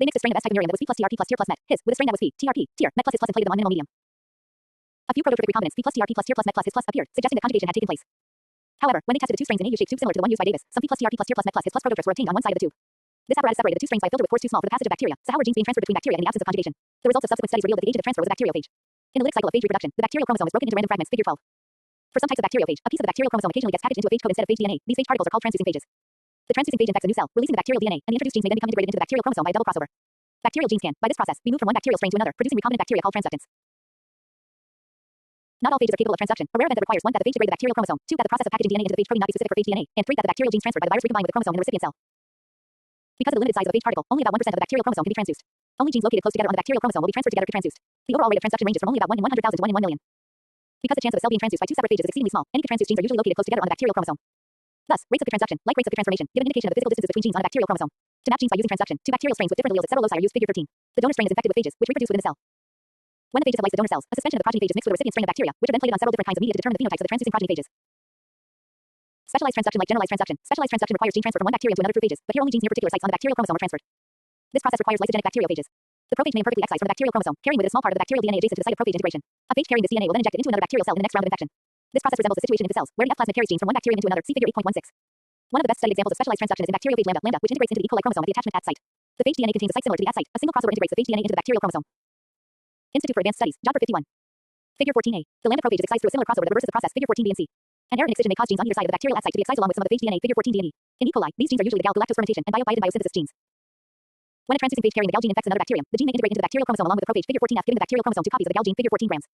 They mixed a strain of S type of murium that was P plus TRP plus TIR plus MET, his, with a strain that was P, TRP, TIR, MET plus his plus and plated them on minimal medium. A few prototypic recombinants, P plus TRP plus TIR plus MET plus his plus appeared, suggesting that conjugation had taken place. However, when they tested the two strains in a U-shaped tube similar to the one used by Davis, some P plus TRP plus TIR plus MET plus his plus prototypes were obtained on one side of the tube. This apparatus separated the two strains by a filter with pores too small for the passage of bacteria, so how were genes being transferred between bacteria in the absence of conjugation? The results of subsequent studies revealed that the age of the transfer was a bacterial phage. In the lytic cycle of phage reproduction, the bacterial chromosome is broken into random fragments, figure 12. For some types of bacteriophage, a piece of the bacterial chromosome occasionally gets packaged into a phage code instead of phage DNA. These phage particles are called transducing phages. The transducing phage infects a new cell, releasing the bacterial DNA, and the introduced genes may then become integrated into the bacterial chromosome by a double crossover. Bacterial genes can, by this process, be moved from one bacterial strain to another, producing recombinant bacteria called transductants. Not all phages are capable of transduction. A rare event that requires 1. That the phage degrade the bacterial chromosome, 2. That the process of packaging DNA into the phage protein not be specific for phage DNA, and 3. That the bacterial genes transferred by the virus recombine with the chromosome in the recipient cell. Because of the limited size of a phage particle, only about 1% of the bacterial chromosome can be transduced. Only genes located close together on the bacterial chromosome will be transferred together to transduced. The overall rate of transduction ranges from only about 1 in 100,000 to 1 in 1 million. Because the chance of a cell being transduced by two separate phages is exceedingly small, any transduced genes are usually located close together on the bacterial chromosome. Thus, rates of the transduction, like rates of the transformation, give an indication of the physical distances between genes on a bacterial chromosome. To map genes by using transduction, two bacterial strains with different alleles at several loci are used. Figure 13. The donor strain is infected with phages, which reproduce within the cell. When the phages have lysed the donor cells, a suspension of the progeny phage is mixed with a recipient strain of bacteria, which are then plated on several different kinds of media to determine the phenotypes of the transducing progeny phages. Specialized transduction. Like generalized transduction, specialized transduction requires gene transfer from one bacterium to another through phages, but here only genes near particular sites on the bacterial chromosome are transferred. This process requires lysogenic bacteriophages. The prophage may imperfectly excise from the bacterial chromosome, carrying with it a small part of the bacterial DNA adjacent to the site of prophage integration. A phage carrying this DNA will then inject it into another bacterial cell in the next round of infection. This process resembles the situation in the cells, where the F plasmid carries genes from one bacterium into another. See figure 8.16. One of the best studied examples of specialized transduction is in bacteriophage lambda, which integrates into the E. coli chromosome at the attachment at site. The phage DNA contains a site similar to the at site. A single crossover integrates the phage DNA into the bacterial chromosome. Institute for Advanced Studies, Job 51. Figure 14a. The lambda prophage is excised through a similar crossover that reverses the process. Figure 14b and c. An error in excision may cause genes on either side of the bacterial at site to be excised along with some of the phage DNA. Figure 14d and e. In E. coli, these genes are usually the gal-galactose fermentation and biotin biosynthesis genes. When a transducing phage carrying the gal gene infects another bacterium, the gene may integrate into the bacterial chromosome along with the prophage. Figure 14f, giving the bacterial chromosome two copies of the gal gene. Figure 14 grams.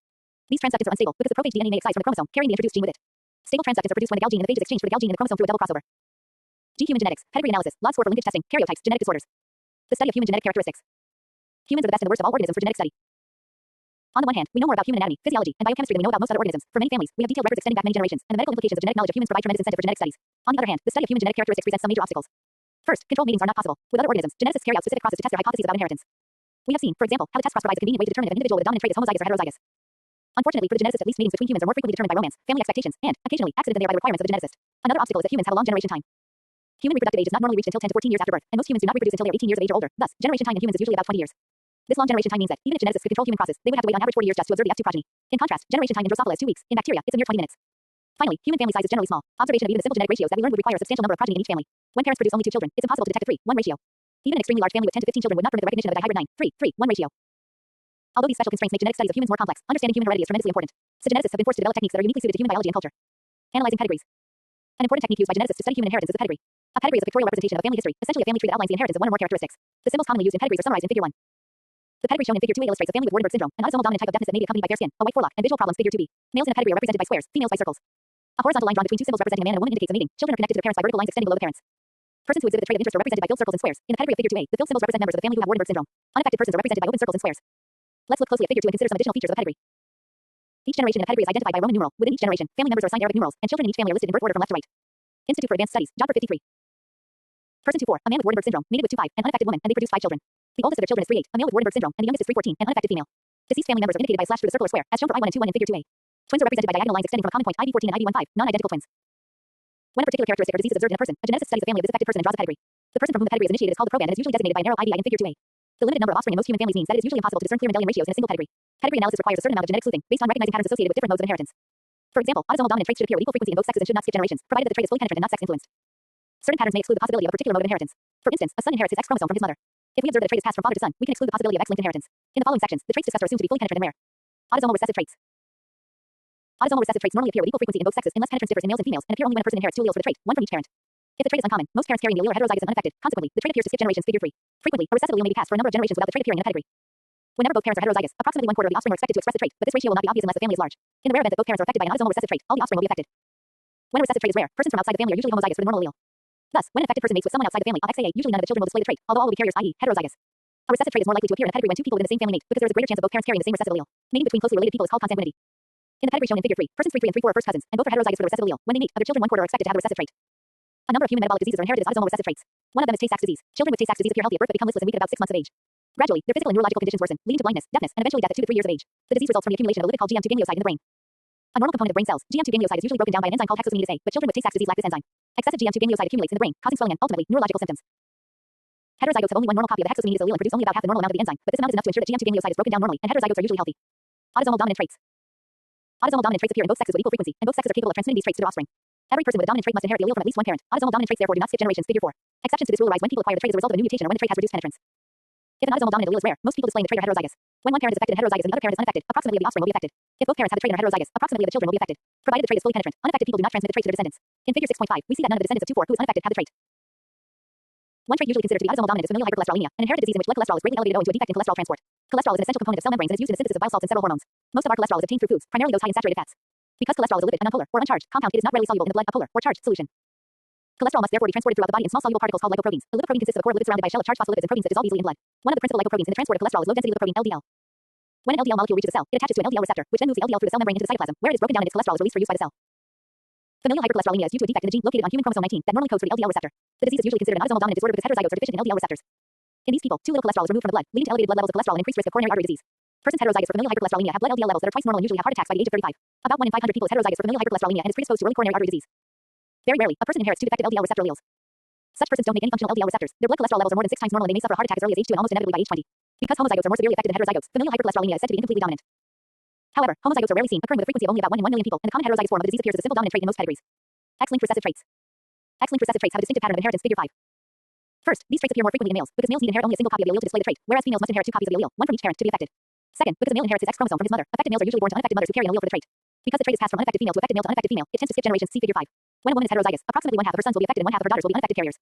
These transductants are unstable because the prophage DNA may excise from the chromosome, carrying the introduced gene with it. Stable transductants are produced when the gal gene and the phage is exchanged for the gal gene in the chromosome through a double crossover. G. Human genetics, pedigree analysis, log score for linkage testing, karyotypes, genetic disorders. The study of human genetic characteristics. Humans are the best and the worst of all organisms for genetic study. On the one hand, we know more about human anatomy, physiology, and biochemistry than we know about most other organisms. For many families, we have detailed records extending back many generations, and the medical implications of genetic knowledge of humans provide tremendous incentive for genetic studies. On the other hand, the study of human genetic characteristics presents some major obstacles. First, controlled meetings are not possible. With other organisms, geneticists carry out specific processes to test their hypotheses about inheritance. We have seen, for example, how the test cross provides a convenient way to determine if an individual with a dominant trait is homozygous or heterozygous. Unfortunately, for the geneticists, at least meetings between humans are more frequently determined by romance, family expectations, and, occasionally, accident than they are by the requirements of the geneticist. Another obstacle is that humans have a long generation time. Human reproductive age is not normally reached until 10 to 14 years after birth, and most humans do not reproduce until they are 18 years of age or older. Thus, generation time in humans is usually about 20 years. This long generation time means that, even if geneticists could control human processes, they would have to wait on average 40 years just to observe the F2 progeny. In contrast, generation time in Drosophila is 2 weeks. In bacteria, it's a mere 20 minutes. Finally, human family size is generally small. Observation of even the simple genetic ratios that we learned would require a substantial number of progeny in each family. When parents produce only 2 children, it's impossible to detect a 3:1 ratio. Even an extremely large family with 10 to 15 children would not permit the recognition of a dihybrid 9:3:1 ratio. Although these special constraints make genetic studies of humans more complex, understanding human heredity is tremendously important. So geneticists have been forced to develop techniques that are uniquely suited to human biology and culture. Analyzing pedigrees. An important technique used by geneticists to study human inheritance is the pedigree. A pedigree is a pictorial representation of a family history, essentially a family tree that outlines the inheritance of one or more characteristics. The symbols commonly used in pedigrees are summarized in Figure 1. The pedigree shown in Figure 2A illustrates a family with Waardenburg syndrome, an autosomal dominant type of deafness that may be accompanied by fair skin, a white forelock, and visual problems. Figure 2B. Males in a pedigree are represented by squares, females by circles. A horizontal line drawn between two symbols representing a man and a woman indicates a mating. Children are connected to their parents by vertical lines extending below the parents. Persons who exhibit the trait of interest are represented by filled circles and squares. In the pedigree of Figure 2A, the filled symbols represent members of the family who have Waardenburg syndrome. Unaffected persons are represented by open circles and squares. Let's look closely at Figure 2 and consider some additional features of a pedigree. Each generation in a pedigree is identified by a Roman numeral. Within each generation, family members are assigned Arabic numerals, and children in each family are listed in birth order from left to right. Institute for Advanced Studies, Job 53. Person 2-4, a man with Waardenburg syndrome, mated with 2-5, an unaffected woman, and they produce 5 children. The oldest of their children is 3-8, a male with Waardenburg syndrome, and the youngest is 3-14, an unaffected female. Deceased family members are indicated by a slash through the circle or square, as shown for I1 and 2-1 in Figure 2A. Twins are represented by diagonal lines extending from a common point IB14 and IB15, non-identical twins. When a particular characteristic or disease is observed in a person, a geneticist studies the family of this affected person and draws a pedigree. The person from whom the pedigree is initiated is called the proband and is usually designated by a narrow IBI in Figure 2A. The limited number of offspring in most human families means that it is usually impossible to discern clear Mendelian ratios in a single pedigree. Pedigree analysis requires a certain amount of genetic sleuthing, based on recognizing patterns associated with different modes of inheritance. For example, autosomal dominant traits should appear with equal frequency in both sexes and should not skip generations, provided that the trait is fully penetrant and not sex influenced. Certain patterns may exclude the possibility of a particular mode of inheritance. For instance, a son inherits his X chromosome from his mother. If we observe that the trait is passed from father to son, we can exclude the possibility of X-linked inheritance. In the following sections, the traits discussed are assumed to be fully penetrant and rare. Autosomal recessive traits. Autosomal recessive traits normally appear with equal frequency in both sexes unless penetrance differs in males and females, and appear only when a person inherits 2 alleles for the trait, one from each parent. If the trait is uncommon, most parents carrying the allele are heterozygous and unaffected. Consequently, the trait appears to skip generations. Figure 3. Frequently, a recessive allele may be passed for a number of generations without the trait appearing in a pedigree. Whenever both parents are heterozygous, approximately 1/4 of the offspring are expected to express the trait, but this ratio will not be obvious unless the family is large. In the rare event that both parents are affected by an autosomal recessive trait, all the offspring will be affected. When a recessive trait is rare, persons from outside the family are usually homozygous for the normal allele. Thus, when an affected person mates with someone outside the family, XAA, usually none of the children will display the trait, although all will be carriers, i.e., heterozygous. A recessive trait is more likely to appear in a pedigree when two people within the same family mate, because there is a greater chance of both parents carrying the same recessive allele. Mating between closely related people is called consanguinity. In the pedigree shown in Figure 3, persons 3-3 and 3-4 are first cousins, and both are heterozygous for the recessive allele. When they mate, other children 1/4 are expected to have the recessive trait. A number of human metabolic diseases are inherited as autosomal recessive traits. One of them is Tay-Sachs disease. Children with Tay-Sachs disease appear healthy at birth but become listless and weak at about 6 months of age. Gradually, their physical and neurological conditions worsen, leading to blindness, deafness, and eventually death at 2 to 3 years of age. The disease results from the accumulation of a lipid called GM2 ganglioside in the brain. A normal component of brain cells, GM2 ganglioside is usually broken down by an enzyme called hexosaminidase A, but children with Tay-Sachs disease lack this enzyme. Excessive GM2 ganglioside accumulates in the brain, causing swelling and, ultimately, neurological symptoms. Heterozygotes have only one normal copy of the hexosaminidase allele and produce only about half the normal amount of the enzyme, but this amount is enough to ensure that GM2 ganglioside is broken down normally, and heterozygotes are usually healthy. Autosomal dominant traits. Autosomal dominant traits appear in both sexes with equal frequency, and both sexes are capable of transmitting these traits to their offspring. Every person with a dominant trait must inherit the allele from at least one parent. Autosomal dominant traits therefore do not skip generations. Figure 4. Exceptions to this rule arise when people acquire the trait as a result of a new mutation or when the trait has reduced penetrance. If an autosomal dominant allele is rare, most people displaying the trait are heterozygous. When one parent is affected and heterozygous and the other parent is unaffected, approximately of the offspring will be affected. If both parents have the trait and are heterozygous, approximately of the children will be affected. Provided the trait is fully penetrant, unaffected people do not transmit the trait to their descendants. In Figure 6.5, we see that none of the descendants of 2-4 who is unaffected have the trait. One trait usually considered to be autosomal dominant is familial hypercholesterolemia, an inherited disease in which blood cholesterol is greatly elevated owing to a defect in cholesterol transport. Cholesterol is an essential component of cell membranes and is used in the synthesis of bile salts and several hormones. Most of our cholesterol is obtained through foods, primarily those high in saturated fats. Because cholesterol is a lipid, a nonpolar, or uncharged compound, it is not readily soluble in the blood, a polar, or charged solution. Cholesterol must therefore be transported throughout the body in small soluble particles called lipoproteins. A lipoprotein consists of a core lipid surrounded by a shell of charged phospholipids and proteins that dissolve easily in blood. One of the principal lipoproteins in the transport of cholesterol is low-density lipoprotein (LDL). When an LDL molecule reaches a cell, it attaches to an LDL receptor, which then moves the LDL through the cell membrane into the cytoplasm, where it is broken down and its cholesterol is released for use by the cell. Familial hypercholesterolemia is due to a defect in the gene located on human chromosome 19 that normally codes for the LDL receptor. The disease is usually considered an autosomal dominant disorder because heterozygotes are deficient in LDL receptors. In these people, too little cholesterol is removed from the blood, leading to elevated blood levels of cholesterol and increased risk of coronary artery disease. Persons heterozygous for familial hypercholesterolemia have blood LDL levels that are twice normal and usually have heart attacks by the age of 35. About 1 in 500 people is heterozygous for familial hypercholesterolemia and is predisposed to early coronary artery disease. Very rarely, a person inherits 2 defective LDL receptor alleles. Such persons don't make any functional LDL receptors. Their blood cholesterol levels are more than 6 times normal and they may suffer a heart attack as early as age 2 and almost inevitably by age 20. Because homozygotes are more severely affected than heterozygotes, familial hypercholesterolemia is said to be incompletely dominant. However, homozygotes are rarely seen, occurring with a frequency of only about 1 in 1 million people, and the common heterozygous form of the disease appears as a simple dominant trait in most pedigrees. X-linked recessive traits. X-linked recessive traits have a distinctive pattern of inheritance. Figure 5. First, these traits appear more frequently in males, because males need to inherit only a single copy of the allele to display the trait, whereas females must inherit 2 copies of the allele, one from each parent, to be affected. Second, because a male inherits his X chromosome from his mother, affected males are usually born to unaffected mothers who carry an allele for the trait. Because the trait is passed from unaffected female to affected male to unaffected female, it tends to skip generations. See Figure 5. When a woman is heterozygous, approximately 1/2 of her sons will be affected and 1/2 of her daughters will be unaffected carriers.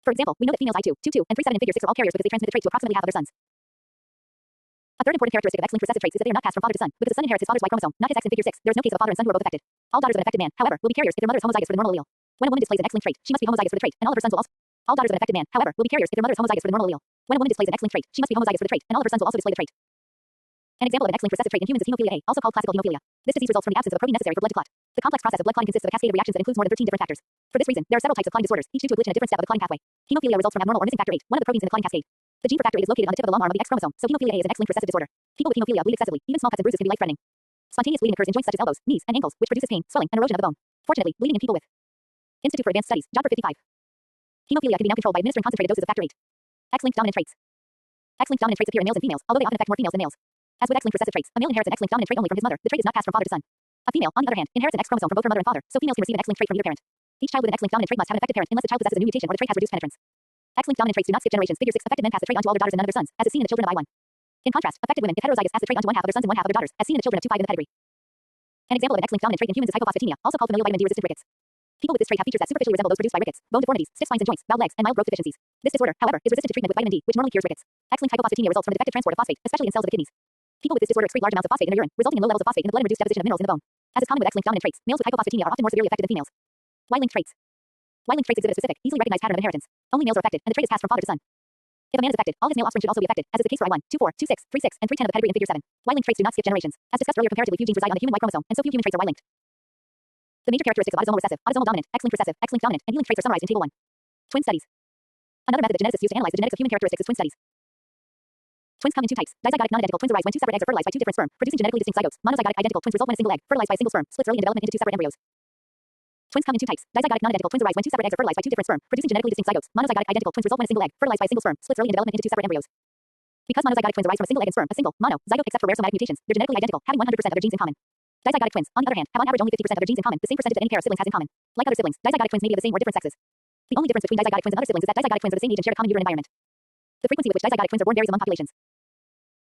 For example, we know that females I2, 2, and 3, 7 in Figure 6 are all carriers because they transmit the trait to approximately half of their sons. A third important characteristic of X-linked recessive traits is that they are not passed from father to son, because the son inherits his father's Y chromosome, not his X in Figure 6. There is no case of a father and son who are both affected. All daughters of an affected man, however, will be carriers if their mother is homozygous for the normal allele. When a woman displays an X-linked trait, she must be homozygous for the trait, and all of her sons will also. All daughters of an affected man, however, will be carriers if their mother is homozygous for the normal allele. When a woman displays an X-linked trait, she must be homozygous for the trait, and all of her sons will also display the trait. An example of an X-linked recessive trait in humans is hemophilia A, also called classical hemophilia. This disease results from the absence of a protein necessary for blood to clot. The complex process of blood clotting consists of a cascade of reactions that includes more than 13 different factors. For this reason, there are several types of clotting disorders, each due to a glitch in a different step of the clotting pathway. Hemophilia results from abnormal or missing factor 8, one of the proteins in the clotting cascade. The gene for factor 8 is located on the tip of the long arm of the X chromosome, so hemophilia A is an X-linked recessive disorder. People with hemophilia bleed excessively. Even small cuts and bruises can be life-threatening. Spontaneous bleeding occurs in joints such as elbows, knees, and ankles, which produces pain, swelling, and erosion of the bone. Fortunately, bleeding in people with Institute for Advanced Studies, Job 55. Hemophilia can be now controlled by administering concentrated doses of factor 8. X-linked dominant traits. X-linked dominant traits appear in males and females, although they often affect more females than males. As with X-linked recessive traits, a male inherits an X-linked dominant trait only from his mother. The trait is not passed from father to son. A female, on the other hand, inherits an X chromosome from both her mother and father, so females can receive an X-linked trait from either parent. Each child with an X-linked dominant trait must have an affected parent unless the child possesses a new mutation or the trait has reduced penetrance. X-linked dominant traits do not skip generations. Figure 6. Affected men pass the trait on to older daughters and none of their sons, as is seen in the children of I1. In contrast, affected women, if heterozygous, pass the trait on to 1/2 of their sons and 1/2 of their daughters, as seen in the children of 2-5 in the pedigree. An example of an X-linked dominant trait in humans is hypophosphatemia, also called familial vitamin D resistant rickets. People with this trait have features that superficially resemble those produced by rickets, bone deformities, stiff spines and joints, bowed legs, and mild growth deficiencies. This disorder, however, is resistant to treatment with vitamin D, which normally cures rickets. X-linked hypophosphatemia results from the defective transport of phosphate, especially in cells of the kidneys. People with this disorder excrete large amounts of phosphate in their urine, resulting in low levels of phosphate in the blood and reduced deposition of minerals in the bone. As is common with X-linked dominant traits, males with hypophosphatemia are often more severely affected than females. Y-linked traits. Y-linked traits exhibit a specific, easily recognized pattern of inheritance. Only males are affected, and the trait is passed from father to son. If a man is affected, all his male offspring should also be affected, as is the case for I1, 24, 26, 36, and 310 of the pedigree in figure 7. Y-linked traits do not skip generations. As discussed earlier, comparatively few genes reside on the human Y chromosome, and so few human traits are Y-linked. The major characteristics of autosomal recessive, autosomal dominant, X-linked recessive, X-linked dominant, and Y-linked traits are summarized in Table 1. Twin studies. Another method that geneticists use to analyze the genetics of human characteristics is twin studies. Twins come in two types. Dizygotic non-identical twins arise when two separate eggs are fertilized by two different sperm, producing genetically distinct zygotes. Monozygotic identical twins result when a single egg, fertilized by a single sperm, splits early in development into two separate embryos. Twins come in two types. Dizygotic non-identical twins arise when two separate eggs are fertilized by two different sperm, producing genetically distinct zygotes. Monozygotic identical twins result when a single egg, fertilized by a single sperm, splits early in development into two separate embryos. Because monozygotic twins arise from a single egg and sperm, a single, mono, zygote except for rare somatic mutations, they're genetically identical, having 100% of their genes in common. Dizygotic twins, on the other hand, have on average only 50% of their genes in common, the same percentage that any pair of siblings has in common. Like other siblings, dizygotic twins may be of the same or different sexes. The only difference between dizygotic twins and other siblings is that dizygotic twins are the same age and share a common uterine environment. The frequency with which dizygotic twins are born varies among populations.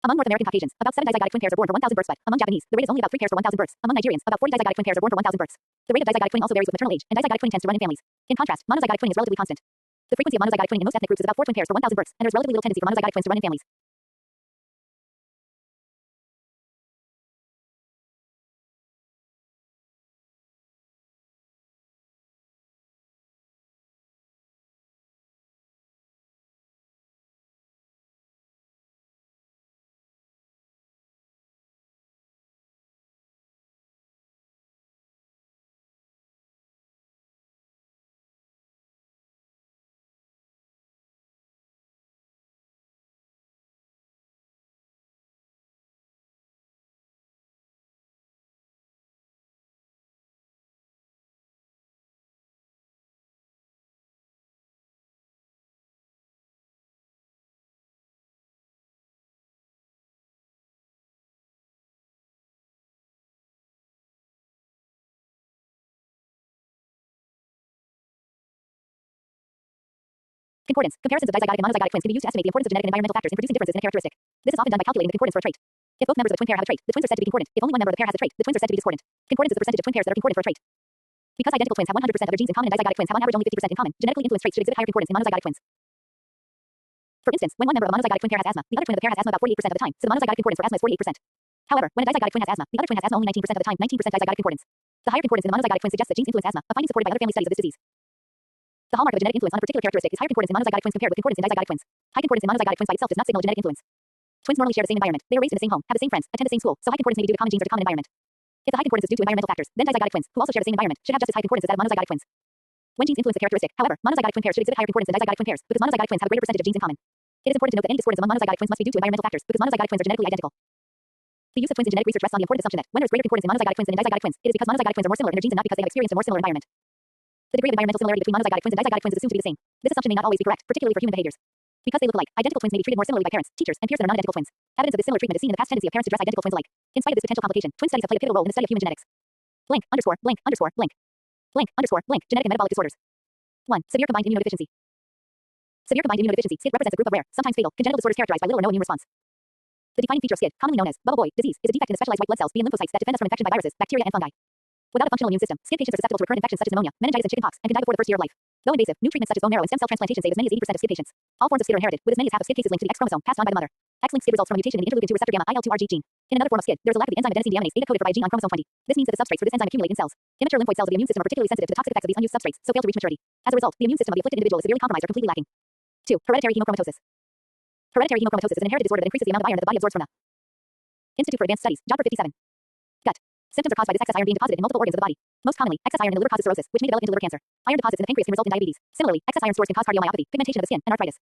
Among North American Caucasians, about 7 dizygotic twin pairs are born for 1,000 births, but among Japanese, the rate is only about 3 pairs for 1,000 births. Among Nigerians, about 40 dizygotic twin pairs are born for 1,000 births. The rate of dizygotic twin also varies with maternal age, and dizygotic twin tends to run in families. In contrast, monozygotic twin is relatively constant. The frequency of monozygotic twin in most ethnic groups is about 4 twin pairs for 1,000 births, and there is relatively little tendency for monozygotic twins to run in families. Concordance. Comparisons of dizygotic and monozygotic twins can be used to estimate the importance of genetic and environmental factors in producing differences in a characteristic. This is often done by calculating the concordance for a trait. If both members of the twin pair have a trait, the twins are said to be concordant. If only one member of the pair has a trait, the twins are said to be discordant. Concordance is the percentage of twin pairs that are concordant for a trait. Because identical twins have 100% of their genes in common and dizygotic twins have on average only 50% in common, genetically influenced traits should exhibit higher concordance in monozygotic twins. For instance, when one member of a monozygotic twin pair has asthma, the other twin of the pair has asthma about 48% of the time, so the monozygotic concordance for asthma is 48%. However, when a dizygotic twin has asthma, the other twin has asthma only 19% of the time, 19% dizygotic concordance. The higher concordance in the monozygotic twin suggests that genes influence asthma, a finding supported by other family studies of this disease. The hallmark of a genetic influence on a particular characteristic is higher concordance in monozygotic twins compared with concordance in dizygotic twins. High concordance in monozygotic twins by itself does not signal a genetic influence. Twins normally share the same environment. They are raised in the same home, have the same friends, attend the same school, so high concordance may be due to common genes or to common environment. If the high concordance is due to environmental factors, then dizygotic twins, who also share the same environment, should have just as high concordance as that of monozygotic twins. When genes influence a characteristic, however, monozygotic twin pairs should exhibit higher concordance than dizygotic twin pairs, because monozygotic twins have a greater percentage of genes in common. It is important to note that any discordance among monozygotic twins must be due to environmental factors, because monozygotic twins are genetically identical. The use of twins in genetic research rests on the important assumption that when there is greater concordance in monozygotic twins than in dizygotic twins, it is because monozygotic twins are more similar in their genes and not because they have experienced a more similar environment. The degree of environmental similarity between monozygotic twins and dizygotic twins is assumed to be the same. This assumption may not always be correct, particularly for human behaviors. Because they look alike, identical twins may be treated more similarly by parents, teachers, and peers than are non-identical twins. Evidence of this similar treatment is seen in the past tendency of parents to dress identical twins alike. In spite of this potential complication, twin studies have played a pivotal role in the study of human genetics. Blank underscore blank underscore blank blank underscore blank genetic and metabolic disorders. 1. Severe combined immunodeficiency. Severe combined immunodeficiency (SCID) represents a group of rare, sometimes fatal, congenital disorders characterized by little or no immune response. The defining feature of SCID, commonly known as bubble boy disease, is a defect in the specialized white blood cells B and lymphocytes that defend us from infection by viruses, bacteria, and fungi. Without a functional immune system, SCID patients are susceptible to recurrent infections such as pneumonia, meningitis, and chickenpox, and can die before the first year of life. Though invasive, new treatments such as bone marrow and stem cell transplantation save as many as 80% of SCID patients. All forms of SCID are inherited, with as many as half of SCID cases linked to the X chromosome, passed on by the mother. X-linked SCID results from a mutation in the interleukin-2 receptor gamma IL-2RG gene. In another form of SCID, there is a lack of the enzyme adenosine deaminase beta coded for by a gene on chromosome 20. This means that the substrates for this enzyme accumulate in cells. Immature lymphoid cells of the immune system are particularly sensitive to the toxic effects of these unused substrates, so fail to reach maturity. As a result, the immune system of the afflicted individual is severely compromised or completely lacking. 2. Hereditary hemochromatosis. Hereditary hemochromatosis is an inherited disorder that increases the amount of iron that the body absorbs from the Institute for Advanced Studies, Job 57. Gut. Symptoms are caused by this excess iron being deposited in multiple organs of the body. Most commonly, excess iron in the liver causes cirrhosis, which may develop into liver cancer. Iron deposits in the pancreas can result in diabetes. Similarly, excess iron stores can cause cardiomyopathy, pigmentation of the skin, and arthritis.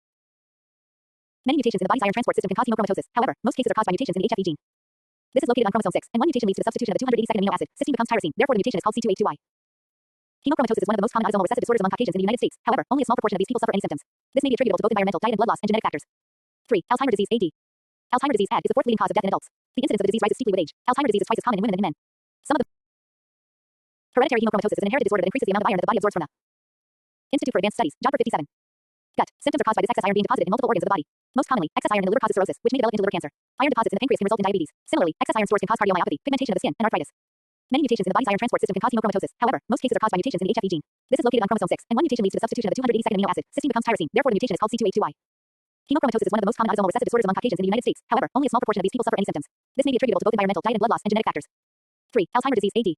Many mutations in the body's iron transport system can cause hemochromatosis. However, most cases are caused by mutations in the HFE gene. This is located on chromosome 6, and one mutation leads to the substitution of the 282nd amino acid. Cysteine becomes tyrosine. Therefore, the mutation is called C2H2Y. Hemochromatosis is one of the most common autosomal recessive disorders among Caucasians in the United States. However, only a small proportion of these people suffer any symptoms. This may be attributable to both environmental, diet, and blood loss, and genetic factors. 3. Alzheimer's disease (AD). Alzheimer's disease (AD) is the fourth leading cause of death in adults. The incidence of the disease rises steeply with age. Alzheimer's disease is twice as common in women than in men. Some of the hereditary hemochromatosis is an inherited disorder that increases the amount of iron that the body absorbs from the Institute for Advanced Studies, Job 57. Gut. Symptoms are caused by this excess iron being deposited in multiple organs of the body. Most commonly, excess iron in the liver causes cirrhosis, which may develop into liver cancer. Iron deposits in the pancreas can result in diabetes. Similarly, excess iron stores can cause cardiomyopathy, pigmentation of the skin, and arthritis. Many mutations in the body's iron transport system can cause hemochromatosis. However, most cases are caused by mutations in the HFE gene. This is located on chromosome 6, and one mutation leads to the substitution of the 282nd amino acid. Cysteine becomes tyrosine. Therefore, the mutation is called C2H2Y. Hemochromatosis is one of the most common autosomal recessive disorders among Caucasians in the United States. However, only a small proportion of these people suffer any symptoms. This may be attributable to both environmental, diet and blood loss, and genetic factors. 3. Alzheimer's disease (AD).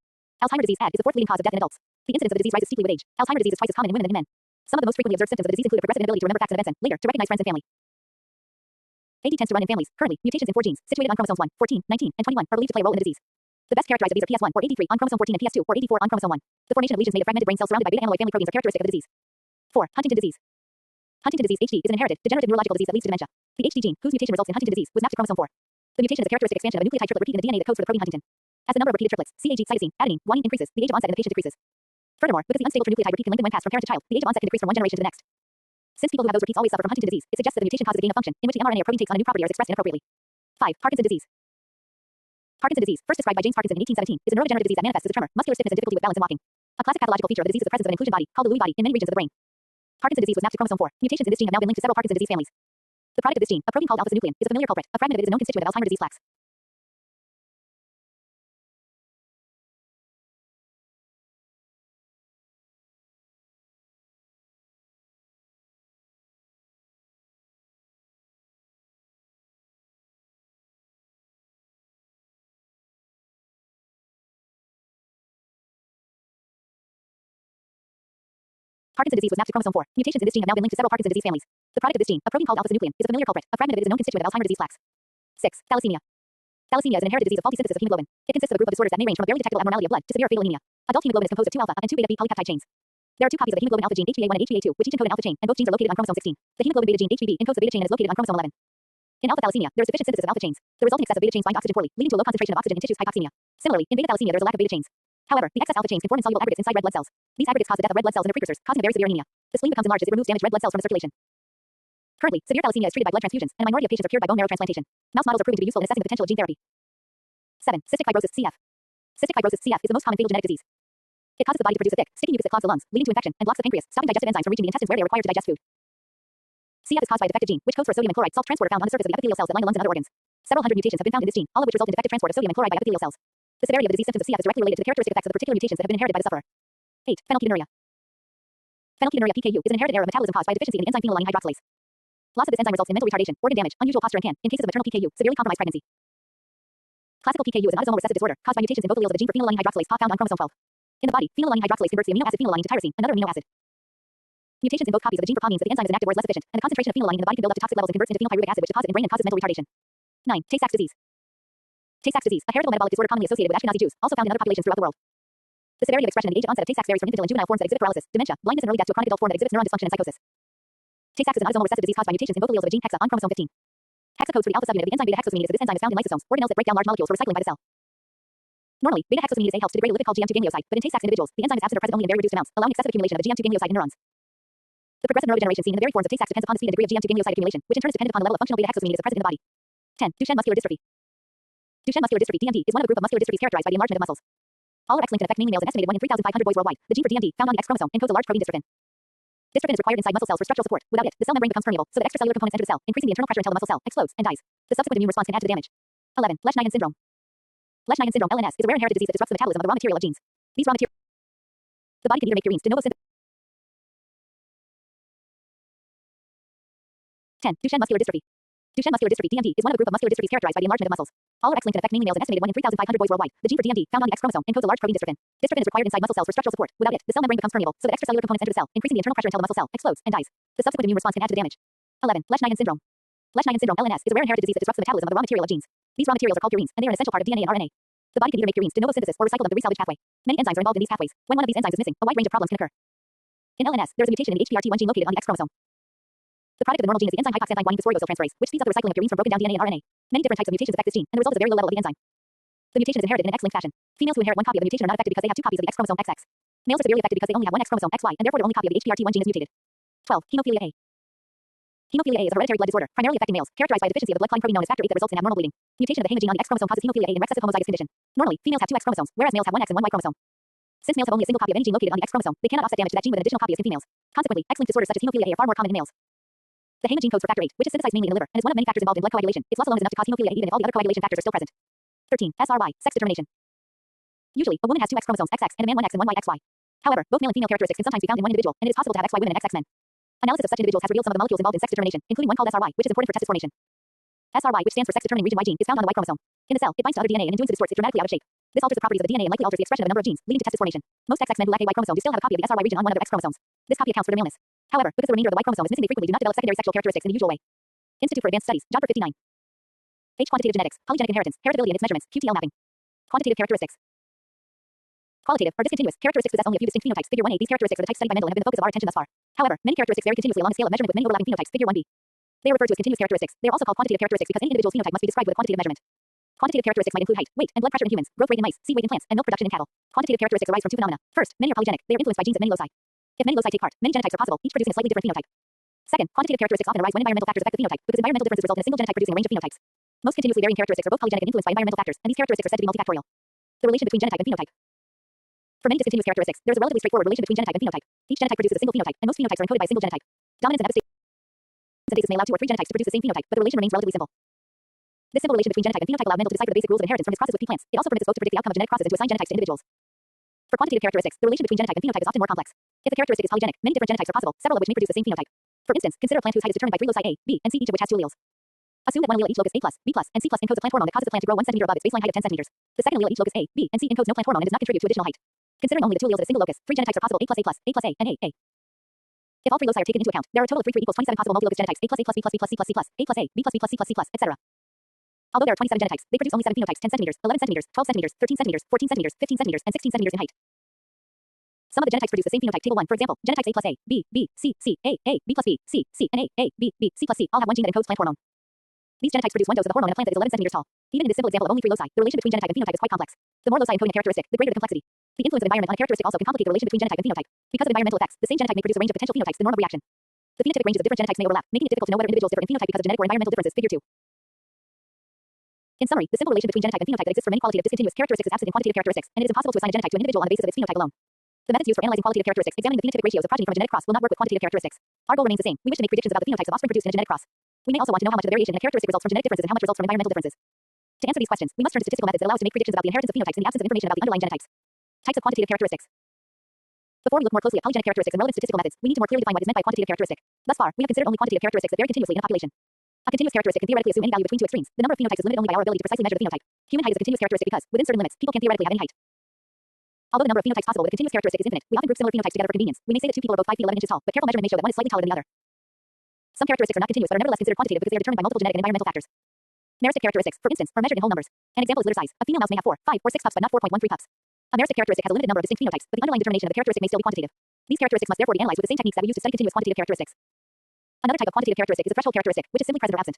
Alzheimer's disease (AD) is the fourth leading cause of death in adults. The incidence of the disease rises steeply with age. Alzheimer's disease is twice as common in women than in men. Some of the most frequently observed symptoms of the disease include a progressive inability to remember facts and events and, later, to recognize friends and family. AD tends to run in families. Currently, mutations in 4 genes, situated on chromosomes 1, 14, 19, and 21, are believed to play a role in the disease. The best characterized of these are PS1 or AD3 on chromosome 14 and PS2 or AD4 on chromosome 1. The formation of lesions made of fragmented brain cells surrounded by beta amyloid family proteins are characteristic of the disease. 4. Huntington disease. Huntington disease (HD) is an inherited, degenerative neurological disease that leads to dementia. The HD gene, whose mutation results in Huntington disease, was mapped to chromosome 4. The mutation is a characteristic expansion of a nucleotide triplet repeat in the DNA that codes for the protein huntingtin. As the number of repeated triplets, CAG, cytosine, adenine, guanine increases, the age of onset in the patient decreases. Furthermore, because the unstable nucleotide repeat can lengthen when passed from parent to child, the age of onset can decrease from one generation to the next. Since people who have those repeats always suffer from Huntington disease, it suggests that the mutation causes a gain of function, in which the mRNA or protein takes on a new property or is expressed inappropriately. 5. Parkinson's disease. Parkinson's disease, first described by James Parkinson in 1817, is a neurodegenerative disease that manifests as a tremor, muscular stiffness, and difficulty with balance and walking. A classic pathological feature of the disease is the presence of an inclusion body, called the Lewy body, in many regions of the brain. Parkinson's disease was mapped to chromosome 4. Mutations in this gene have now been linked to several Parkinson's disease families. The product of this gene, a protein called alpha-synuclein, is a familiar culprit. A fragment of it is a known constituent of Alzheimer's disease plaques. Parkinson's disease was mapped to chromosome 4. Mutations in this gene have now been linked to several Parkinson's disease families. The product of this gene, a protein called alpha-synuclein, is a familiar culprit. A fragment of it is a known constituent of Alzheimer's disease plaques. 6. Thalassemia. Thalassemia is an inherited disease of faulty synthesis of hemoglobin. It consists of a group of disorders that may range from a barely detectable abnormality of blood to severe fatal anemia. Adult hemoglobin is composed of 2 alpha and 2 beta B polypeptide chains. There are 2 copies of the hemoglobin alpha gene HbA1 and HbA2, which each encode an alpha chain, and both genes are located on chromosome 16. The hemoglobin beta gene HbB encodes the beta chain and is located on chromosome 11. In alpha thalassemia, there is deficient synthesis of alpha chains. The resulting excess of beta chains bind oxygen poorly, leading to a low concentration of oxygen in tissues, hypoxemia. Similarly, in beta thalassemia there is a lack of beta chains. However, the excess alpha chains can form insoluble aggregates inside red blood cells. These aggregates cause the death of red blood cells and their precursors, causing a very severe anemia. The spleen becomes enlarged as it removes damaged red blood cells from the circulation. Currently, severe thalassemia is treated by blood transfusions, and a minority of patients are cured by bone marrow transplantation. Mouse models are proving to be useful in assessing the potential of gene therapy. 7. Cystic fibrosis (CF). Cystic fibrosis (CF) is the most common fatal genetic disease. It causes the body to produce a thick, sticky mucus that clogs the lungs, leading to infection, and blocks the pancreas, stopping digestive enzymes from reaching the intestines where they are required to digest food. CF is caused by a defective gene, which codes for a sodium and chloride salt transporter found on the surface of the epithelial cells that line the lungs and other organs. Several hundred mutations have been found in this gene, all of which result in defective transport of sodium and chloride by epithelial cells. The severity of the disease symptoms of CF is directly related to the characteristic effects of the particular mutations that have been inherited by the sufferer. 8. Phenylketonuria. Phenylketonuria (PKU) is an inherited error of metabolism caused by a deficiency in the enzyme phenylalanine hydroxylase. Loss of this enzyme results in mental retardation, organ damage, unusual posture, and can, in cases of maternal PKU, severely compromised pregnancy. Classical PKU is an autosomal recessive disorder caused by mutations in both alleles of the gene for phenylalanine hydroxylase POF found on chromosome 12. In the body, phenylalanine hydroxylase converts the amino acid phenylalanine to tyrosine, another amino acid. Mutations in both copies of the gene for means that the enzyme is inactive or is less efficient, and the concentration of phenylalanine in the body can build up to toxic levels and converts into phenylpyruvic acid, which deposits in brain and causes mental retardation. 9. Tay-Sachs disease. Tay-Sachs disease, a heritable metabolic disorder commonly associated with Ashkenazi Jews, also found in other populations throughout the world. The severity of expression and the age of onset of Tay-Sachs varies from infantile and juvenile forms that exhibit paralysis, dementia, blindness, and early death to a chronic adult form that exhibits neuron dysfunction and psychosis. Tay-Sachs is an autosomal recessive disease caused by mutations in both alleles of the gene hexa on chromosome 15. Hexa codes for the alpha subunit of the enzyme beta-hexosaminidase. This enzyme is found in lysosomes, organelles that break down large molecules for recycling by the cell. Normally, beta-hexosaminidase A helps to degrade a lipid called GM2 ganglioside, but in Tay-Sachs individuals, the enzyme is absent or present only in very reduced amounts, allowing excessive accumulation of the GM2 ganglioside in neurons. The progressive neurodegeneration seen in the varied forms of Tay-Sachs depends upon the speed and degree of GM2 ganglioside accumulation, which in turn is dependent upon the level of functional beta-hexosaminidase present in the body. 10. Duchenne muscular dystrophy. Duchenne muscular dystrophy (DMD) is one of a group of muscular dystrophies characterized by the enlargement of muscles. All are X-linked and affect mainly males, an estimated 1 in 3,500 boys worldwide. The gene for DMD, found on the X chromosome, encodes a large protein dystrophin. Dystrophin is required inside muscle cells for structural support. Without it, the cell membrane becomes permeable, so that extracellular components enter the cell, increasing the internal pressure until the muscle cell explodes and dies. The subsequent immune response can add to the damage. 11. Lesch-Nyhan syndrome. Lesch-Nyhan syndrome (LNS) is a rare inherited disease that disrupts the metabolism of the raw material of genes. These raw materials, the body can either make purines de novo synthesis. 10. Duchenne muscular dystrophy. Duchenne muscular dystrophy (DMD) is one of a group of muscular dystrophies characterized by the enlargement of muscles. All are X-linked and affect mainly males, an estimated 1 in 3,500 boys worldwide. The gene for DMD, found on the X chromosome, encodes a large protein dystrophin. Dystrophin is required inside muscle cells for structural support. Without it, the cell membrane becomes permeable, so that extracellular components enter the cell, increasing the internal pressure until the muscle cell explodes and dies. The subsequent immune response can add to the damage. 11. Lesch-Nyhan syndrome. Lesch-Nyhan syndrome (LNS) is a rare inherited disease that disrupts the metabolism of the raw material of genes. These raw materials are called purines, and they are an essential part of DNA and RNA. The body can either make purines de novo synthesis or recycle them through resalvage pathway. Many enzymes are involved in these pathways. When one of these enzymes is missing, a wide range of problems can occur. In LNS, there is a mutation in the HPRT1 gene located on the X chromosome. The product of the normal gene is the enzyme hypoxanthine guanine phosphorylysyl transferase, which speeds up the recycling of purines from broken down DNA and RNA. Many different types of mutations affect this gene, and the result is a very low level of the enzyme. The mutation is inherited in an X-linked fashion. Females who inherit one copy of the mutation are not affected because they have 2 copies of the X chromosome XX. Males are severely affected because they only have one X chromosome XY, and therefore their only copy of the HPRT1 gene is mutated. 12. Hemophilia A. Hemophilia A is a hereditary blood disorder, primarily affecting males, characterized by a deficiency of the blood clotting protein known as factor VIII that results in abnormal bleeding. Mutation of the heme gene on the X chromosome causes hemophilia A in recessive homozygous condition. Normally, females have 2 X chromosomes, whereas males have 1 X and 1 Y chromosome. Since males have only a single copy of any gene located on the X chromosome, they cannot offset damage to that gene with an additional copy as in females. Consequently, X-linked disorders such as hemophilia A are far more common in males. The heme gene codes for factor VIII, which is synthesized mainly in the liver, and is one of many factors involved in blood coagulation. Its loss alone is enough to cause hemophilia A even if all the other coagulation factors are still present. 13. SRY, sex determination. Usually, a woman has two X chromosomes XX and a man one X and one Y XY. However, both male and female characteristics can sometimes be found in one individual, and it is possible to have XY women and XX men. Analysis of such individuals has revealed some of the molecules involved in sex determination, including one called SRY, which is important for testis formation. SRY, which stands for sex-determining region Y gene, is found on the Y chromosome. In the cell, it binds to other DNA and in doing so distorts it dramatically out of shape. This alters the properties of the DNA and likely alters the expression of a number of genes, leading to testis formation. Most XX men who lack a Y chromosome do still have a copy of the SRY region on one of their X chromosomes. This copy accounts for their maleness. However, because the remainder of the Y chromosome is missing, they frequently do not develop secondary sexual characteristics in the usual way. Institute for Advanced Studies, Job 59. H. Quantitative genetics, polygenic inheritance, heritability and its measurements, QTL mapping. Quantitative characteristics. Qualitative are discontinuous. Characteristics possess only a few distinct phenotypes. Figure 1a. These characteristics are the types studied by Mendel and have been the focus of our attention thus far. However, many characteristics vary continuously along a scale of measurement with many overlapping phenotypes. Figure 1b. They are referred to as continuous characteristics. They are also called quantitative characteristics because any individual's phenotype must be described with a quantitative measurement. Quantitative characteristics might include height, weight, and blood pressure in humans, growth rate in mice, seed weight in plants, and milk production in cattle. Quantitative characteristics arise from two phenomena. First, many are polygenic. They are influenced by genes at many loci. If many loci take part, many genotypes are possible, each producing a slightly different phenotype. Second, quantitative characteristics often arise when environmental factors affect the phenotype, because environmental differences result in a single genotype producing a range of phenotypes. Most continuously varying characteristics are both polygenic and influenced by environmental factors, and these characteristics are said to be multifactorial. The relation between genotype and phenotype. For many discontinuous characteristics, there is a relatively straightforward relation between genotype and phenotype. Each genotype produces a single phenotype, and most phenotypes are encoded by a single genotype. Dominance and epistasis may allow two or three genotypes to produce the same phenotype, but the relation remains relatively simple. This simple relation between genotype and phenotype allowed Mendel to decipher the basic rules of inheritance from his process with pea plants. It also permits us both to predict the outcome of genetic processes and to assign genotypes to individuals. For quantitative characteristics, the relation between genotype and phenotype is often more complex. If a characteristic is polygenic, many different genotypes are possible, several of which may produce the same phenotype. For instance, consider a plant whose height is determined by three loci A, B, and C, each of which has two alleles. Assume that one allele at each locus A+, B+, and C+ encodes a plant hormone that causes the plant to grow 1 centimeter above its baseline height of 10 centimeters. The second allele at each locus A, B, and C encodes no plant hormone and does not contribute to additional height. Considering only the two alleles at a single locus, three genotypes are possible: A+, A+, and A. If all three loci are taken into account, there are a total of 3 equals 27 possible multilocus genotypes: A+, A+, B+, B+, C+, C+, A+, A, B+, B+, C+, C+, etc. Although there are 27 genotypes, they produce only 7 phenotypes: 10 centimeters, 11 centimeters, 12 centimeters, 13 centimeters, 14 centimeters, 15 centimeters, and 16 centimeters in height. Some of the genotypes produce the same phenotype. Table 1, for example, genotypes A+A, B, B, C, C, A, B plus B, C, C, and A, B, B, C plus C all have one gene that encodes plant hormone. These genotypes produce one dose of the hormone in a plant that is 11 centimeters tall. Even in this simple example of only 3 loci, the relation between genotype and phenotype is quite complex. The more loci encoding a characteristic, the greater the complexity. The influence of environment on a characteristic also can complicate the relation between genotype and phenotype. Because of environmental effects, the same genotype may produce a range of potential phenotypes, the norm of reaction. The phenotypic ranges of different genotypes may overlap, making it difficult to know whether individuals differ in phenotype because of genetic or environmental differences. Figure 2. In summary, the simple relation between genotype and phenotype that exists for many qualitative discontinuous characteristics is absent in quantitative characteristics, and it is impossible to assign a genotype to an individual on the basis of its phenotype alone. The methods used for analyzing qualitative characteristics, examining the phenotypic ratios of progeny from a genetic cross, will not work with quantitative characteristics. Our goal remains the same. We wish to make predictions about the phenotypes of offspring produced in a genetic cross. We may also want to know how much of the variation in a characteristic results from genetic differences and how much results from environmental differences. To answer these questions, we must turn to statistical methods that allow us to make predictions about the inheritance of phenotypes in the absence of information about the underlying genotypes. Types of quantitative characteristics. Before we look more closely at polygenic characteristics and relevant statistical methods, we need to more clearly define what is meant by quantitative characteristic. Thus far, we have considered only quantitative characteristics that vary continuously in a population. A continuous characteristic can theoretically assume any value between two extremes. The number of phenotypes is limited only by our ability to precisely measure the phenotype. Human height is a continuous characteristic because, within certain limits, people can theoretically have any height. Although the number of phenotypes possible with a continuous characteristic is infinite, we often group similar phenotypes together for convenience. We may say that two people are both 5 feet 11 inches tall, but careful measurement may show that one is slightly taller than the other. Some characteristics are not continuous but are nevertheless considered quantitative because they are determined by multiple genetic and environmental factors. Meristic characteristics, for instance, are measured in whole numbers. An example is litter size. A female mouse may have 4, 5, or 6 pups but not 4.13 pups. A meristic characteristic has a limited number of distinct phenotypes, but the underlying determination of the characteristic may still be quantitative. These characteristics must therefore be analyzed with the same techniques that we use to study continuous quantitative characteristics. Another type of quantitative characteristic is a threshold characteristic, which is simply present or absent.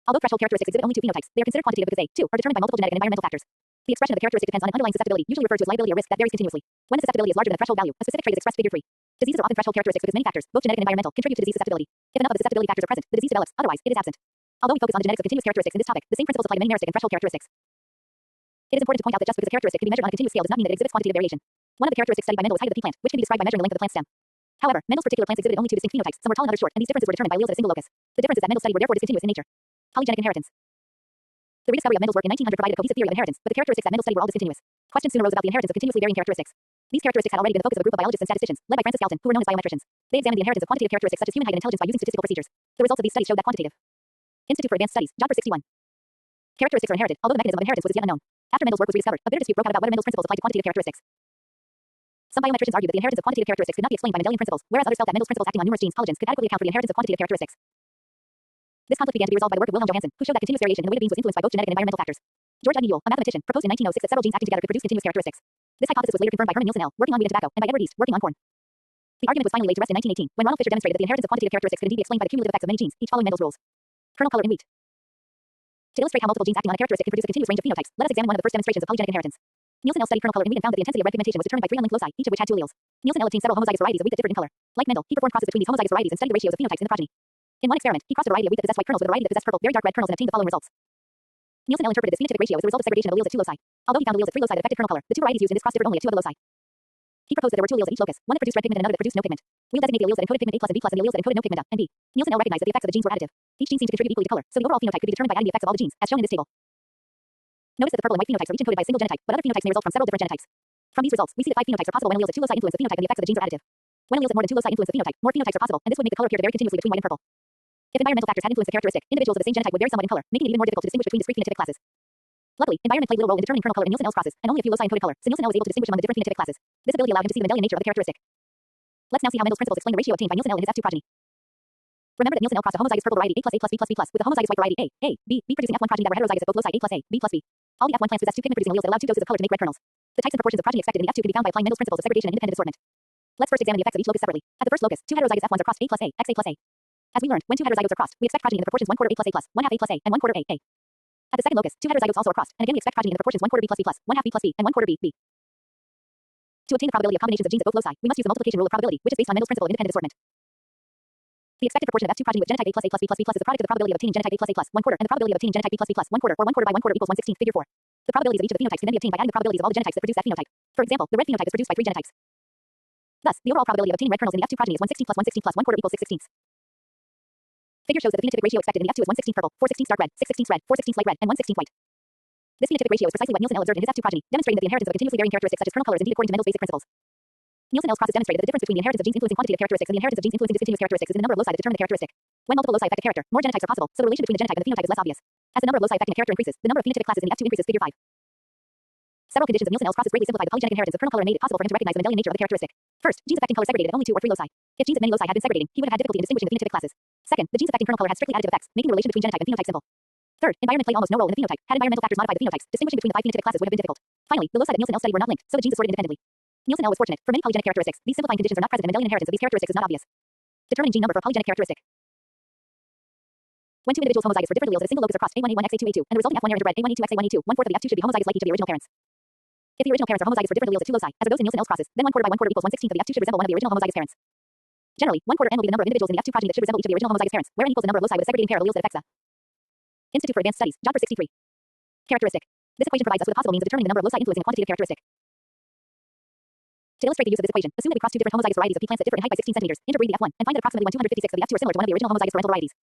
Although threshold characteristics exhibit only two phenotypes, they are considered quantitative because they, too, are determined by multiple genetic and environmental factors. The expression of the characteristic depends on an underlying susceptibility, usually referred to as liability or risk, that varies continuously. When the susceptibility is larger than the threshold value, a specific trait is expressed. Figure 3. Diseases are often threshold characteristics because many factors, both genetic and environmental, contribute to disease susceptibility. If enough of the susceptibility factors are present, the disease develops; otherwise, it is absent. Although we focus on the genetics of continuous characteristics in this topic, the same principles apply to many meristic and threshold characteristics. It is important to point out that just because a characteristic can be measured on a continuous scale does not mean that it exhibits quantitative variation. One of the characteristics studied by Mendel was height of the pea plant, which can be described by measuring the length of the plant stem. However, Mendel's particular plants exhibited only two distinct phenotypes. Some were tall and others short, and these differences were determined by alleles at a single locus. The differences that Mendel studied were therefore discontinuous in nature. Polygenic inheritance. The rediscovery of Mendel's work in 1900 provided a cohesive theory of inheritance, but the characteristics that Mendel studied were all discontinuous. Questions soon arose about the inheritance of continuously varying characteristics. These characteristics had already been the focus of a group of biologists and statisticians, led by Francis Galton, who were known as biometricians. They examined the inheritance of quantitative characteristics such as human height and intelligence by using statistical procedures. The results of these studies showed that quantitative. Institute for Advanced Studies, Job 61. Characteristics are inherited, although the mechanism of inheritance was as yet unknown. After Mendel's work was rediscovered, a bitter dispute broke out about whether Mendel's principles applied to quantitative characteristics. Some biometricians argued that the inheritance of quantitative characteristics could not be explained by Mendelian principles, whereas others felt that Mendel's principles acting on numerous genes, polygens, could adequately account for the inheritance of quantitative characteristics. This conflict began to be resolved by the work of Wilhelm Johannsen, who showed that continuous variation in the weight of beings was influenced by both genetic and environmental factors. George W. Newell, a mathematician, proposed in 1906 that several genes acting together could produce continuous characteristics. This hypothesis was later confirmed by Herman Nielsen L., working on wheat and tobacco, and by Edward East, working on corn. The argument was finally laid to rest in 1918, when Ronald Fisher demonstrated that the inheritance of quantitative characteristics could indeed be explained by the cumulative effects of many genes, each following Mendel's rules. Kernel color in wheat. To illustrate how multiple genes acting on a characteristic can produce a continuous range of phenotypes, let us examine one of the first demonstrations of polygenic inheritance. Nielsen L. studied kernel color in wheat and found that the intensity of red pigmentation was determined by 3 unlinked loci, each of which had 2 alleles. Nielsen L. obtained several homozygous varieties of wheat that differed in color. Like Mendel, he performed crosses between these homozygous varieties and studied the ratios of phenotypes in the progeny. In one experiment, he crossed a variety of wheat that possessed white kernels with a variety that possessed purple, very dark red kernels and obtained the following results. Nielsen L. interpreted this phenotypic ratio as a result of segregation of alleles at 2 loci. Although he found alleles at 3 loci that affected kernel color, the 2 varieties used in this cross differed only at 2 of the loci. He proposed that there were 2 alleles at each locus, one that produced red pigment and another that produced no pigment. We'll designate the alleles that encoded pigment A+ and B+ and the alleles that encoded no pigment A and B. Nielsen L. recognized that the effects of the genes were additive. Each gene seemed to contribute equally to color, so the overall phenotype could be determined by adding the effects of all the genes, as shown in this table. Notice that the purple and white phenotypes are each encoded by a single genotype, but other phenotypes may result from several different genotypes. From these results, we see that 5 phenotypes are possible when alleles at 2 loci influence the phenotype and the effects of the genes are additive. When alleles at more than 2 loci influence the phenotype, more phenotypes are possible, and this would make the color appear to vary continuously between white and purple. If environmental factors had influenced the characteristic, individuals of the same genotype would vary somewhat in color, making it even more difficult to distinguish between discrete phenotypic classes. Luckily, environment played little role in determining kernel color in Nielsen-Ellis process, and only a few loci encoded color, so Nielsen-Ellis was able to distinguish among the different phenotypic classes. This ability allowed him to see the Mendelian nature of the characteristic. Let's now see how Mendel's principles explain the ratio obtained by Nielsen-L and his F2 progeny. Remember that Nielsen-L crossed a homozygous purple variety A plus A plus B plus B plus with a homozygous white variety A, B, producing F1 progeny that were heterozygous at both loci A plus A, B plus B. All the F1 plants possess 2 pigment-producing alleles that allow 2 doses of color to make red kernels. The types and proportions of progeny expected in the F2 can be found by applying Mendel's principles of segregation and independent assortment. Let's first examine the effects of each locus separately. At the first locus, 2 heterozygous F1s are crossed A plus A, X A plus A. As we learned, when 2 heterozygotes are crossed, we expect progeny in the proportions 1/4 A plus A plus, 1/2 A plus A, and 1/4 A. At the second locus, 2 heterozygotes also are crossed, and again we expect progeny in the proportions 1/4 B plus B plus, 1/2 B plus B, and 1/4 B. To obtain the probability of combinations of genes at both loci, we must use the multiplication rule of probability, which is based on Mendel's principle of independent assortment. The expected proportion of F2 progeny with genotype A plus A plus B plus B plus is the product of the probability of obtaining genotype A plus A plus 1/4 and the probability of obtaining genotype B plus B plus 1/4 or 1/4 by 1/4 equals 1/16, figure 4. The probabilities of each of the phenotypes can then be obtained by adding the probabilities of all the genotypes that produce that phenotype. For example, the red phenotype is produced by 3 genotypes. Thus, the overall probability of obtaining red kernels in the F2 progeny is 1/16 plus 1/16 plus 1/4 equals 6/16. Figure shows that the phenotypic ratio expected in the F2 is 1/16 purple, 4/16 dark red, 6/16 red, 4/16 light red, and 1/16 white. This phenotypic ratio is precisely what Nielsen-L observed in his F2 progeny, demonstrating that the inheritance of a continuously varying characteristic such as kernel color is indeed according to Mendel's basic principles. Nielsen-L's process demonstrated that the difference between the inheritance of genes influencing quantitative characteristics and the inheritance of genes influencing discontinuous characteristics is in the number of loci that determine the characteristic. When multiple loci affect a character, more genotypes are possible, so the relation between the genotype and the phenotype is less obvious. As the number of loci affecting a character increases, the number of phenotypic classes in the F2 increases, figure 5. Several conditions of Nielsen-L's process greatly simplified the polygenic inheritance of kernel color and made it possible for him to recognize the Mendelian nature of the characteristic. First, genes affecting color segregated at only 2 or 3 loci. If genes of many loci had been segregating, he would have had difficulty in distinguishing the phenotypic classes. Second, the genes affecting kernel color had strictly additive effects, making the relation between genotype and phenotype simple. Third, environment played almost no role in the phenotype. Had environmental factors modified the phenotypes, distinguishing between the 5 phenotypic classes would have been difficult. Finally, the loci that Nielsen-L studied were not linked, so the genes assorted independently. Nielsen-L was fortunate. For many polygenic characteristics, these simplifying conditions are not present and Mendelian inheritance of these characteristics is not obvious. Determining gene number for a polygenic characteristic. When 2 individuals homozygous for different alleles at a single locus are crossed A1, A1, XA2, A2, and the resulting F1 heir interbred A1, A2, XA1, A2, 1/4 of the F2 should be homozygous like each of the original parents. If the original parents are homozygous for different alleles at 2 loci, as are those in Nielsen-L's process, then 1/4 by 1/4 equals 1/16 of the F2 should resemble one of the original homozygous parents. Generally, 1/4 n will be the number of individuals in the F2 progeny that should resemble each of the original homozygous parents, where n equals the number of loci with a segregating pair of alleles that affects the Institute for Advanced Studies, job for 63. Characteristic. This equation provides us with a possible means of determining the number of loci influencing a quantitative characteristic. To illustrate the use of this equation, assume that we cross 2 different homozygous varieties of pea plants that differ in height by 16 centimeters, interbreed the F1, and find that approximately 1/256 of the F2 are similar to one of the original homozygous parental varieties.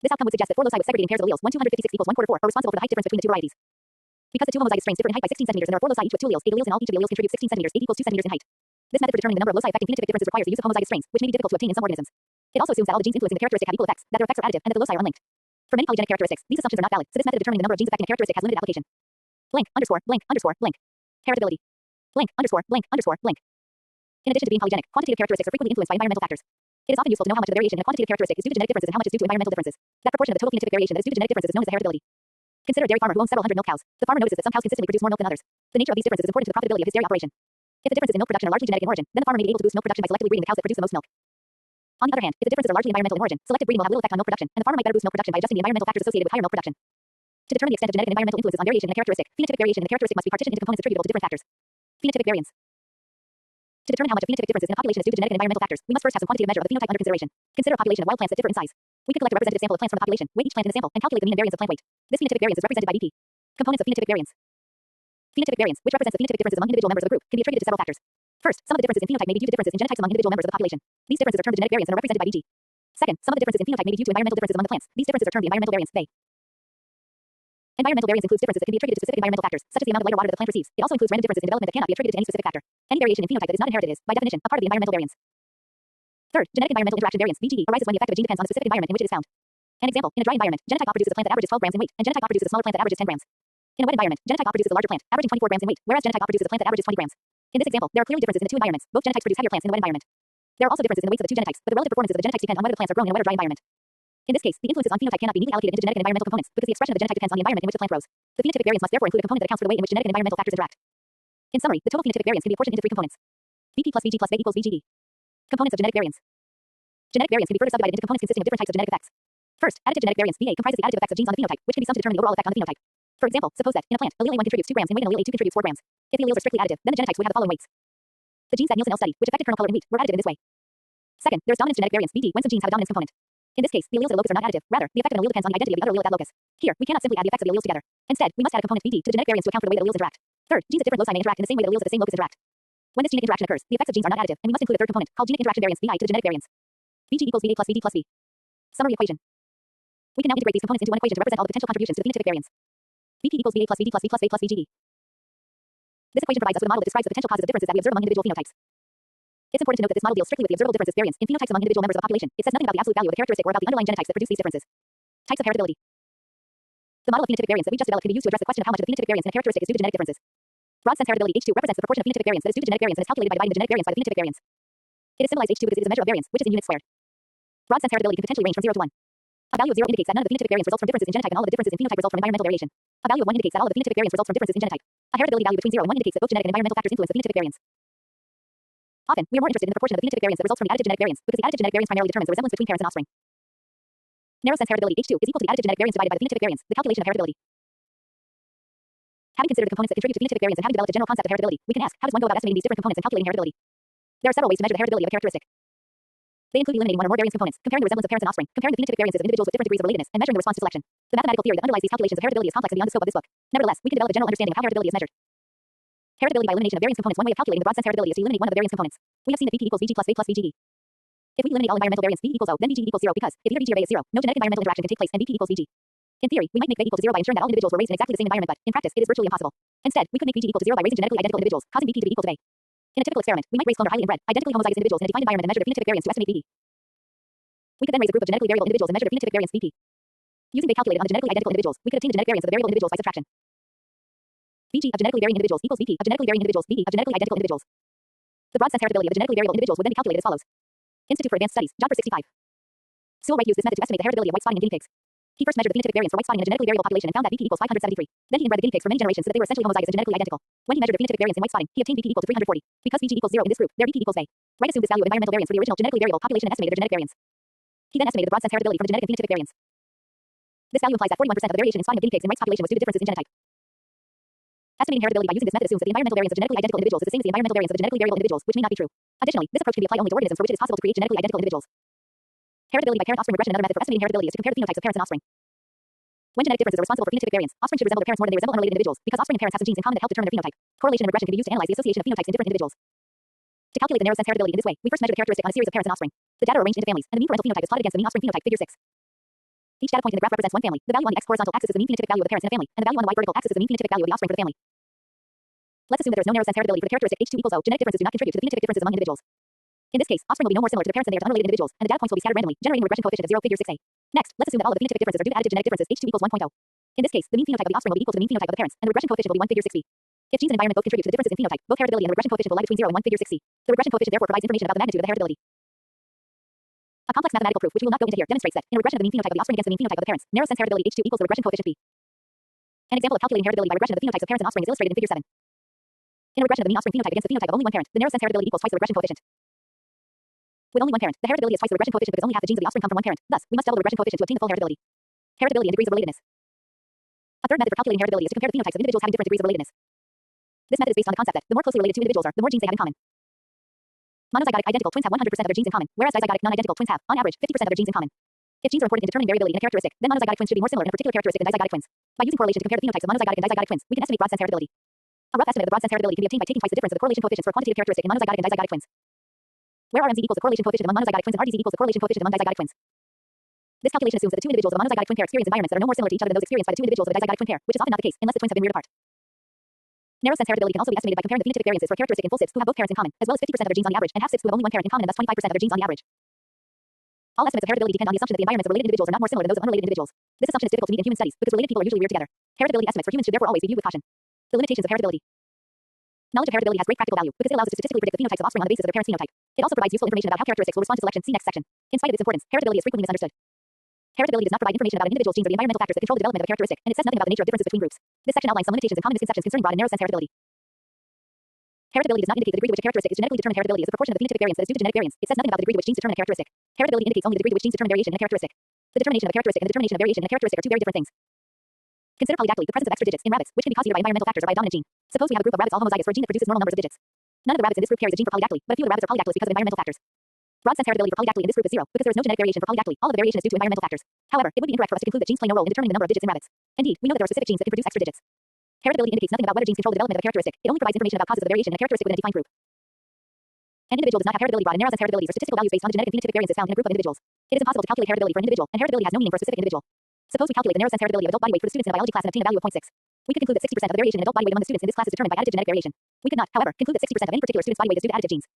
This outcome would suggest that 4 loci with segregating pairs of alleles, 1/256 equals 1/4 are responsible for the height difference between the 2 varieties. Because the 2 homozygous strains differ in height by 16 centimeters and there are 4 loci each with 2 alleles, 8 alleles in all, each of the alleles contributes 16 centimeters, 8 equals 2 centimeters in height. This method for determining the number of loci affecting phenotypic differences requires the use of homozygous strains, which may be difficult to obtain in some organisms. It also assumes that all the genes influencing the characteristic have equal effects, that their effects are additive, and that the loci are unlinked. For many polygenic characteristics, these assumptions are not valid, so this method of determining the number of genes affecting a characteristic has limited application. Blank underscore blank underscore blank. Heritability. Blank underscore blank underscore blank. In addition to being polygenic, quantitative characteristics are frequently influenced by environmental factors. It is often useful to know how much of the variation in a quantitative characteristic is due to genetic differences and how much is due to environmental differences. That proportion of the total phenotypic variation that is due to genetic differences is known as the heritability. Consider a dairy farmer who owns several hundred milk cows. The farmer notices that some cows consistently produce more milk than others. The nature of these differences is important to the profitability of his dairy operation. If the differences in milk production are largely genetic in origin, then the farmer may be able to boost milk production by selectively breeding the cows that produce the most milk. On the other hand, if the differences are largely environmental in origin, selective breeding will have little effect on milk production, and the farmer might better boost milk production by adjusting the environmental factors associated with higher milk production. To determine the extent of genetic and environmental influences on variation in a characteristic, phenotypic variation in a characteristic must be partitioned into components attributable to different factors. Phenotypic variance. To determine how much of phenotypic differences in a population is due to genetic and environmental factors, we must first have some quantitative measure of the phenotype under consideration. Consider a population of wild plants that differ in size. We could collect a representative sample of plants from the population, weigh each plant in the sample, and calculate the mean and variance of plant weight. This phenotypic variance is represented by BP. Components of phenotypic variance. Phenotypic variance, which represents the phenotypic differences among individual members of a group, can be attributed to several factors. First, some of the differences in phenotype may be due to differences in genotypes among individual members of the population. These differences are termed the genetic variance and are represented by Bg. Second, some of the differences in phenotype may be due to environmental differences among the plants. These differences are termed the environmental variance, Bay. Environmental variance includes differences that can be attributed to specific environmental factors, such as the amount of light or water that the plant receives. It also includes random differences in development that cannot be attributed to any specific factor. Any variation in phenotype that is not inherited is, by definition, a part of the environmental variance. Third, genetic environmental interaction variance, VGE, arises when the effect of a gene depends on the specific environment in which it is found. An example, in a dry environment, genotype A produces a plant that averages 12 grams in weight, and genotype A produces a smaller plant that averages 10 grams. In a wet environment, genotype A produces a larger plant, averaging 24 grams in weight, whereas genotype A produces a plant that averages 20 grams. In this example, there are clearly differences in the two environments. Both genotypes produce heavier plants in the wet environment. There are also differences in the weights of the two genotypes, but the relative performances of the genotypes depend on whether the plants are grown in a wet or dry environment. In this case, the influences on phenotype cannot be neatly allocated into genetic and environmental components, because the expression of the genotype depends on the environment in which the plant grows. The phenotypic variance must therefore include a component that accounts for the way in which genetic and environmental factors interact. In summary, the total phenotypic variance can be apportioned into 3 components. BP plus VG plus A equals VGE. Components of genetic variance. Genetic variance can be further subdivided into components consisting of different types of genetic effects. First, additive genetic variance, VA, comprises the additive effects of genes on the phenotype, which can be summed to determine the overall effect on the phenotype. For example, suppose that, in a plant, allele A1 contributes 2 grams in weight and allele A2 contributes 4 grams. If the alleles are strictly additive, then the genotypes would have the following weights. The genes that Nielsen-L studied, which affected kernel color and wheat, were additive in this way. Second, there is dominance genetic variance, VD, when some genes have a dominance component. In this case, the alleles at a locus are not additive. Rather, the effect of an allele depends on the identity of the other allele at that locus. Here, we cannot simply add the effects of the alleles together. Instead, we must add a component VD to the genetic variance to account for the way that alleles interact. Third, genes at different loci may interact in the same way that alleles at the same locus interact. When this genic interaction occurs, the effects of genes are not additive, and we must include a third component, called genic interaction variance, VI, to the genetic variance. VG equals VA plus VD plus V. Summary equation. We can now integrate these components into one equation to represent all the potential contributions to the phenotypic variance. VP equals VA plus VD plus V plus A plus VGE. This equation provides us with a model that describes the potential causes of differences that we observe among individual phenotypes. It's important to note that this model deals strictly with the observable differences variance in phenotypes among individual members of the population. It says nothing about the absolute value of a characteristic or about the underlying genotypes that produce these differences. Types of heritability. The model of phenotypic variance that we just developed can be used to address the question of how much of the phenotypic variance in a characteristic is due to genetic differences. Broad sense heritability H2 represents the proportion of phenotypic variance that is due to genetic variance and is calculated by dividing the genetic variance by the phenotypic variance. It is symbolized H2 because it is a measure of variance, which is in units squared. Broad sense heritability can potentially range from 0 to 1. A value of 0 indicates that none of the phenotypic variance results from differences in genotype and all of the differences in phenotype result from environmental variation. A value of 1 indicates that all of the phenotypic variance results from differences in genotype. A heritability value between 0 and 1 indicates that both genetic and environmental factors influence the phenotypic variance. Often, we are more interested in the proportion of the phenotypic variance that results from the additive genetic variance because the additive genetic variance primarily determines the resemblance between parents and offspring. Narrow sense heritability H2 is equal to the additive genetic variance divided by the phenotypic variance, the calculation of heritability. Having considered the components that contribute to phenotypic variance and having developed a general concept of heritability, we can ask, how does one go about estimating these different components and calculating heritability? There are several ways to measure the heritability of a characteristic. They include eliminating one or more variance components, comparing the resemblance of parents and offspring, comparing the phenotypic variances of individuals with different degrees of relatedness, and measuring the response to selection. The mathematical theory that underlies these calculations of heritability is complex and beyond the scope of this book. Nevertheless, we can develop a general understanding of how heritability is measured. Heritability by elimination of variance components. One way of calculating the broad sense heritability is to eliminate one of the variance components. We have seen that VP equals VG plus A plus VGE. If we eliminate all environmental variance, V equals O, then VG equals 0 because if either VG or A is 0, no genetic environmental interaction can take place and VP equals VG. In theory, we might make VG equal to 0 by ensuring that all individuals were raised in exactly the same environment, but in practice, it is virtually impossible. Instead, we could make VG equal to 0 by raising genetically identical individuals, causing VP to be equal to A. In a typical experiment, we might raise cloned or highly inbred, identically homozygous individuals in a defined environment and measure the phenotypic variance to estimate VD. We could then raise a group of genetically variable individuals and measure the phenotypic variance VP. Using VA calculated on the genetically identical individuals, we could obtain the genetic variance of the variable individuals by subtraction. VG of genetically varying individuals equals VP of genetically varying individuals VE of genetically identical individuals. The broad sense heritability of the genetically variable individuals would then be calculated as follows. Institute for Advanced Studies, job for 65. Sewell Wright used this method to estimate the heritability of white spotting in guinea pigs. He first measured the phenotypic variance for white spotting in a genetically variable population and found that VP equals 573. Then he inbred the guinea pigs for many generations so that they were essentially homozygous and genetically identical. When he measured the phenotypic variance in white spotting, he obtained VP equal to 340. Because VG equals 0 in this group, their VP equals A. Wright assumed this value of environmental variance for the original genetically variable population and estimated their genetic variance. He then estimated the broad sense heritability from the genetic and phenotypic variance. This value implies that 41% of the variation in spotting of guinea pigs in Wright's population was due to differences in genotype. Estimating heritability by using this method assumes that the environmental variance of genetically identical individuals is the same as the environmental variance of the genetically variable individuals, which may not be true. Additionally, this approach can be applied only to organisms for which it is possible to create genetically identical individuals. Heritability by parent-offspring regression. Another method for estimating heritability is to compare the phenotypes of parents and offspring. When genetic differences are responsible for phenotypic variance, offspring should resemble their parents more than they resemble unrelated individuals, because offspring and parents have some genes in common that help determine their phenotype. Correlation and regression can be used to analyze the association of phenotypes in different individuals. To calculate the narrow sense heritability in this way, we first measure the characteristic on a series of parents and offspring. The data are arranged into families, and the mean parental phenotype is plotted against the mean offspring phenotype, figure 6. Each data point in the graph represents one family. The value on the x horizontal axis is the mean phenotypic value of the parents in a family, and the value on the y vertical axis is the mean phenotypic value of the offspring for the family. Let's assume that there is no narrow sense heritability for the characteristic H2 equals O. Genetic differences do not contribute to the phenotypic differences among individuals. In this case, offspring will be no more similar to the parents than they are to unrelated individuals, and the data points will be scattered randomly, generating a regression coefficient of 0, figure 6a. Next, let's assume that all of the phenotypic differences are due to additive genetic differences H2 equals 1.0. In this case, the mean phenotype of the offspring will be equal to the mean phenotype of the parents, and the regression coefficient will be 1, figure 6b. If genes and environment both contribute to the differences in phenotype, both heritability and the regression coefficient will lie between 0 and 1, figure 6c. The regression coefficient therefore provides information about the magnitude of the heritability. A complex mathematical proof, which we will not go into here, demonstrates that in a regression of the mean phenotype of the offspring against the mean phenotype of the parents, narrow sense heritability H2 equals the regression coefficient b. An example of calculating heritability by regression of the phenotypes of parents and offspring is illustrated in figure 7. In a regression of the mean offspring phenotype against the phenotype of only one parent, the narrow sense heritability equals twice the regression coefficient. With only one parent, the heritability is twice the regression coefficient because only half the genes of the offspring come from one parent. Thus, we must double the regression coefficient to obtain the full heritability. Heritability and degrees of relatedness. A third method for calculating heritability is to compare the phenotypes of individuals having different degrees of relatedness. This method is based on the concept that the more closely related two individuals are, the more genes they have in common. Monozygotic identical twins have 100% of their genes in common, whereas dizygotic non-identical twins have, on average, 50% of their genes in common. If genes are important in determining variability in a characteristic, then monozygotic twins should be more similar in a particular characteristic than dizygotic twins. By using correlation to compare the phenotypes of monozygotic and dizygotic twins, we can estimate broad sense heritability. A rough estimate of the broad sense heritability can be obtained by taking twice the difference of the correlation coefficients for a quantitative characteristic in monozygotic and dizygotic twins. Where RMZ equals the correlation coefficient among monozygotic twins and RDZ equals the correlation coefficient among dizygotic twins. This calculation assumes that the two individuals of a monozygotic twin pair experience environments that are no more similar to each other than those experienced by the two individuals of a dizygotic twin pair, which is often not the case, unless the twins have been reared apart. Narrow sense heritability can also be estimated by comparing the phenotypic variances for a characteristic in full SIPs who have both parents in common, as well as 50% of their genes on the average, and half SIPs who have only one parent in common and thus 25% of their genes on the average. All estimates of heritability depend on the assumption that the environments of related individuals are not more similar than those of unrelated individuals. This assumption is difficult to meet in human studies because related people are usually reared together. Heritability estimates for humans should therefore always be viewed with caution. The limitations of heritability. Knowledge of heritability has great practical value because it allows us to statistically predict the phenotypes of offspring on the basis of their parents' phenotype. It also provides useful information about how characteristics will respond to selection. See next section. In spite of its importance, heritability is frequently misunderstood. Heritability does not provide information about an individual's genes or the environmental factors that control the development of a characteristic, and it says nothing about the nature of differences between groups. This section outlines some limitations and common misconceptions concerning broad and narrow sense heritability. Heritability does not indicate the degree to which a characteristic is genetically determined. Heritability is the proportion of the phenotypic variance that is due to genetic variance. It says nothing about the degree to which genes determine a characteristic. Heritability indicates only the degree to which genes determine variation in a characteristic. The determination of a characteristic and the determination of variation in a characteristic are two very different things. Consider polydactyly, the presence of extra digits in rabbits, which can be caused either by environmental factors or by a dominant gene. Suppose we have a group of rabbits all homozygous for a gene that produces normal numbers of digits. None of the rabbits in this group carries a gene for polydactyly, but a few of the rabbits are polydactylous because of environmental factors. Broad sense heritability for polydactyly in this group is 0 because there is no genetic variation for polydactyly. All of the variation is due to environmental factors. However, it would be incorrect for us to conclude that genes play no role in determining the number of digits in rabbits. Indeed, we know that there are specific genes that can produce extra digits. Heritability indicates nothing about whether genes control the development of a characteristic. It only provides information about causes of the variation in a characteristic within a defined group. An individual does not have heritability. Broad and narrow sense heritabilities are statistical values based on the genetic and phenotypic variances found in a group of individuals. It is impossible to calculate heritability for an individual, and heritability has no meaning for a specific individual. Suppose we calculate the narrow sense heritability of adult body weight for the students in a biology class and obtain a value of 0.6. We could conclude that 60% of the variation in adult body weight among the students in this class is determined by additive genetic variation. We could not, however, conclude that 60% of any particular student's body weight is due to additive genes.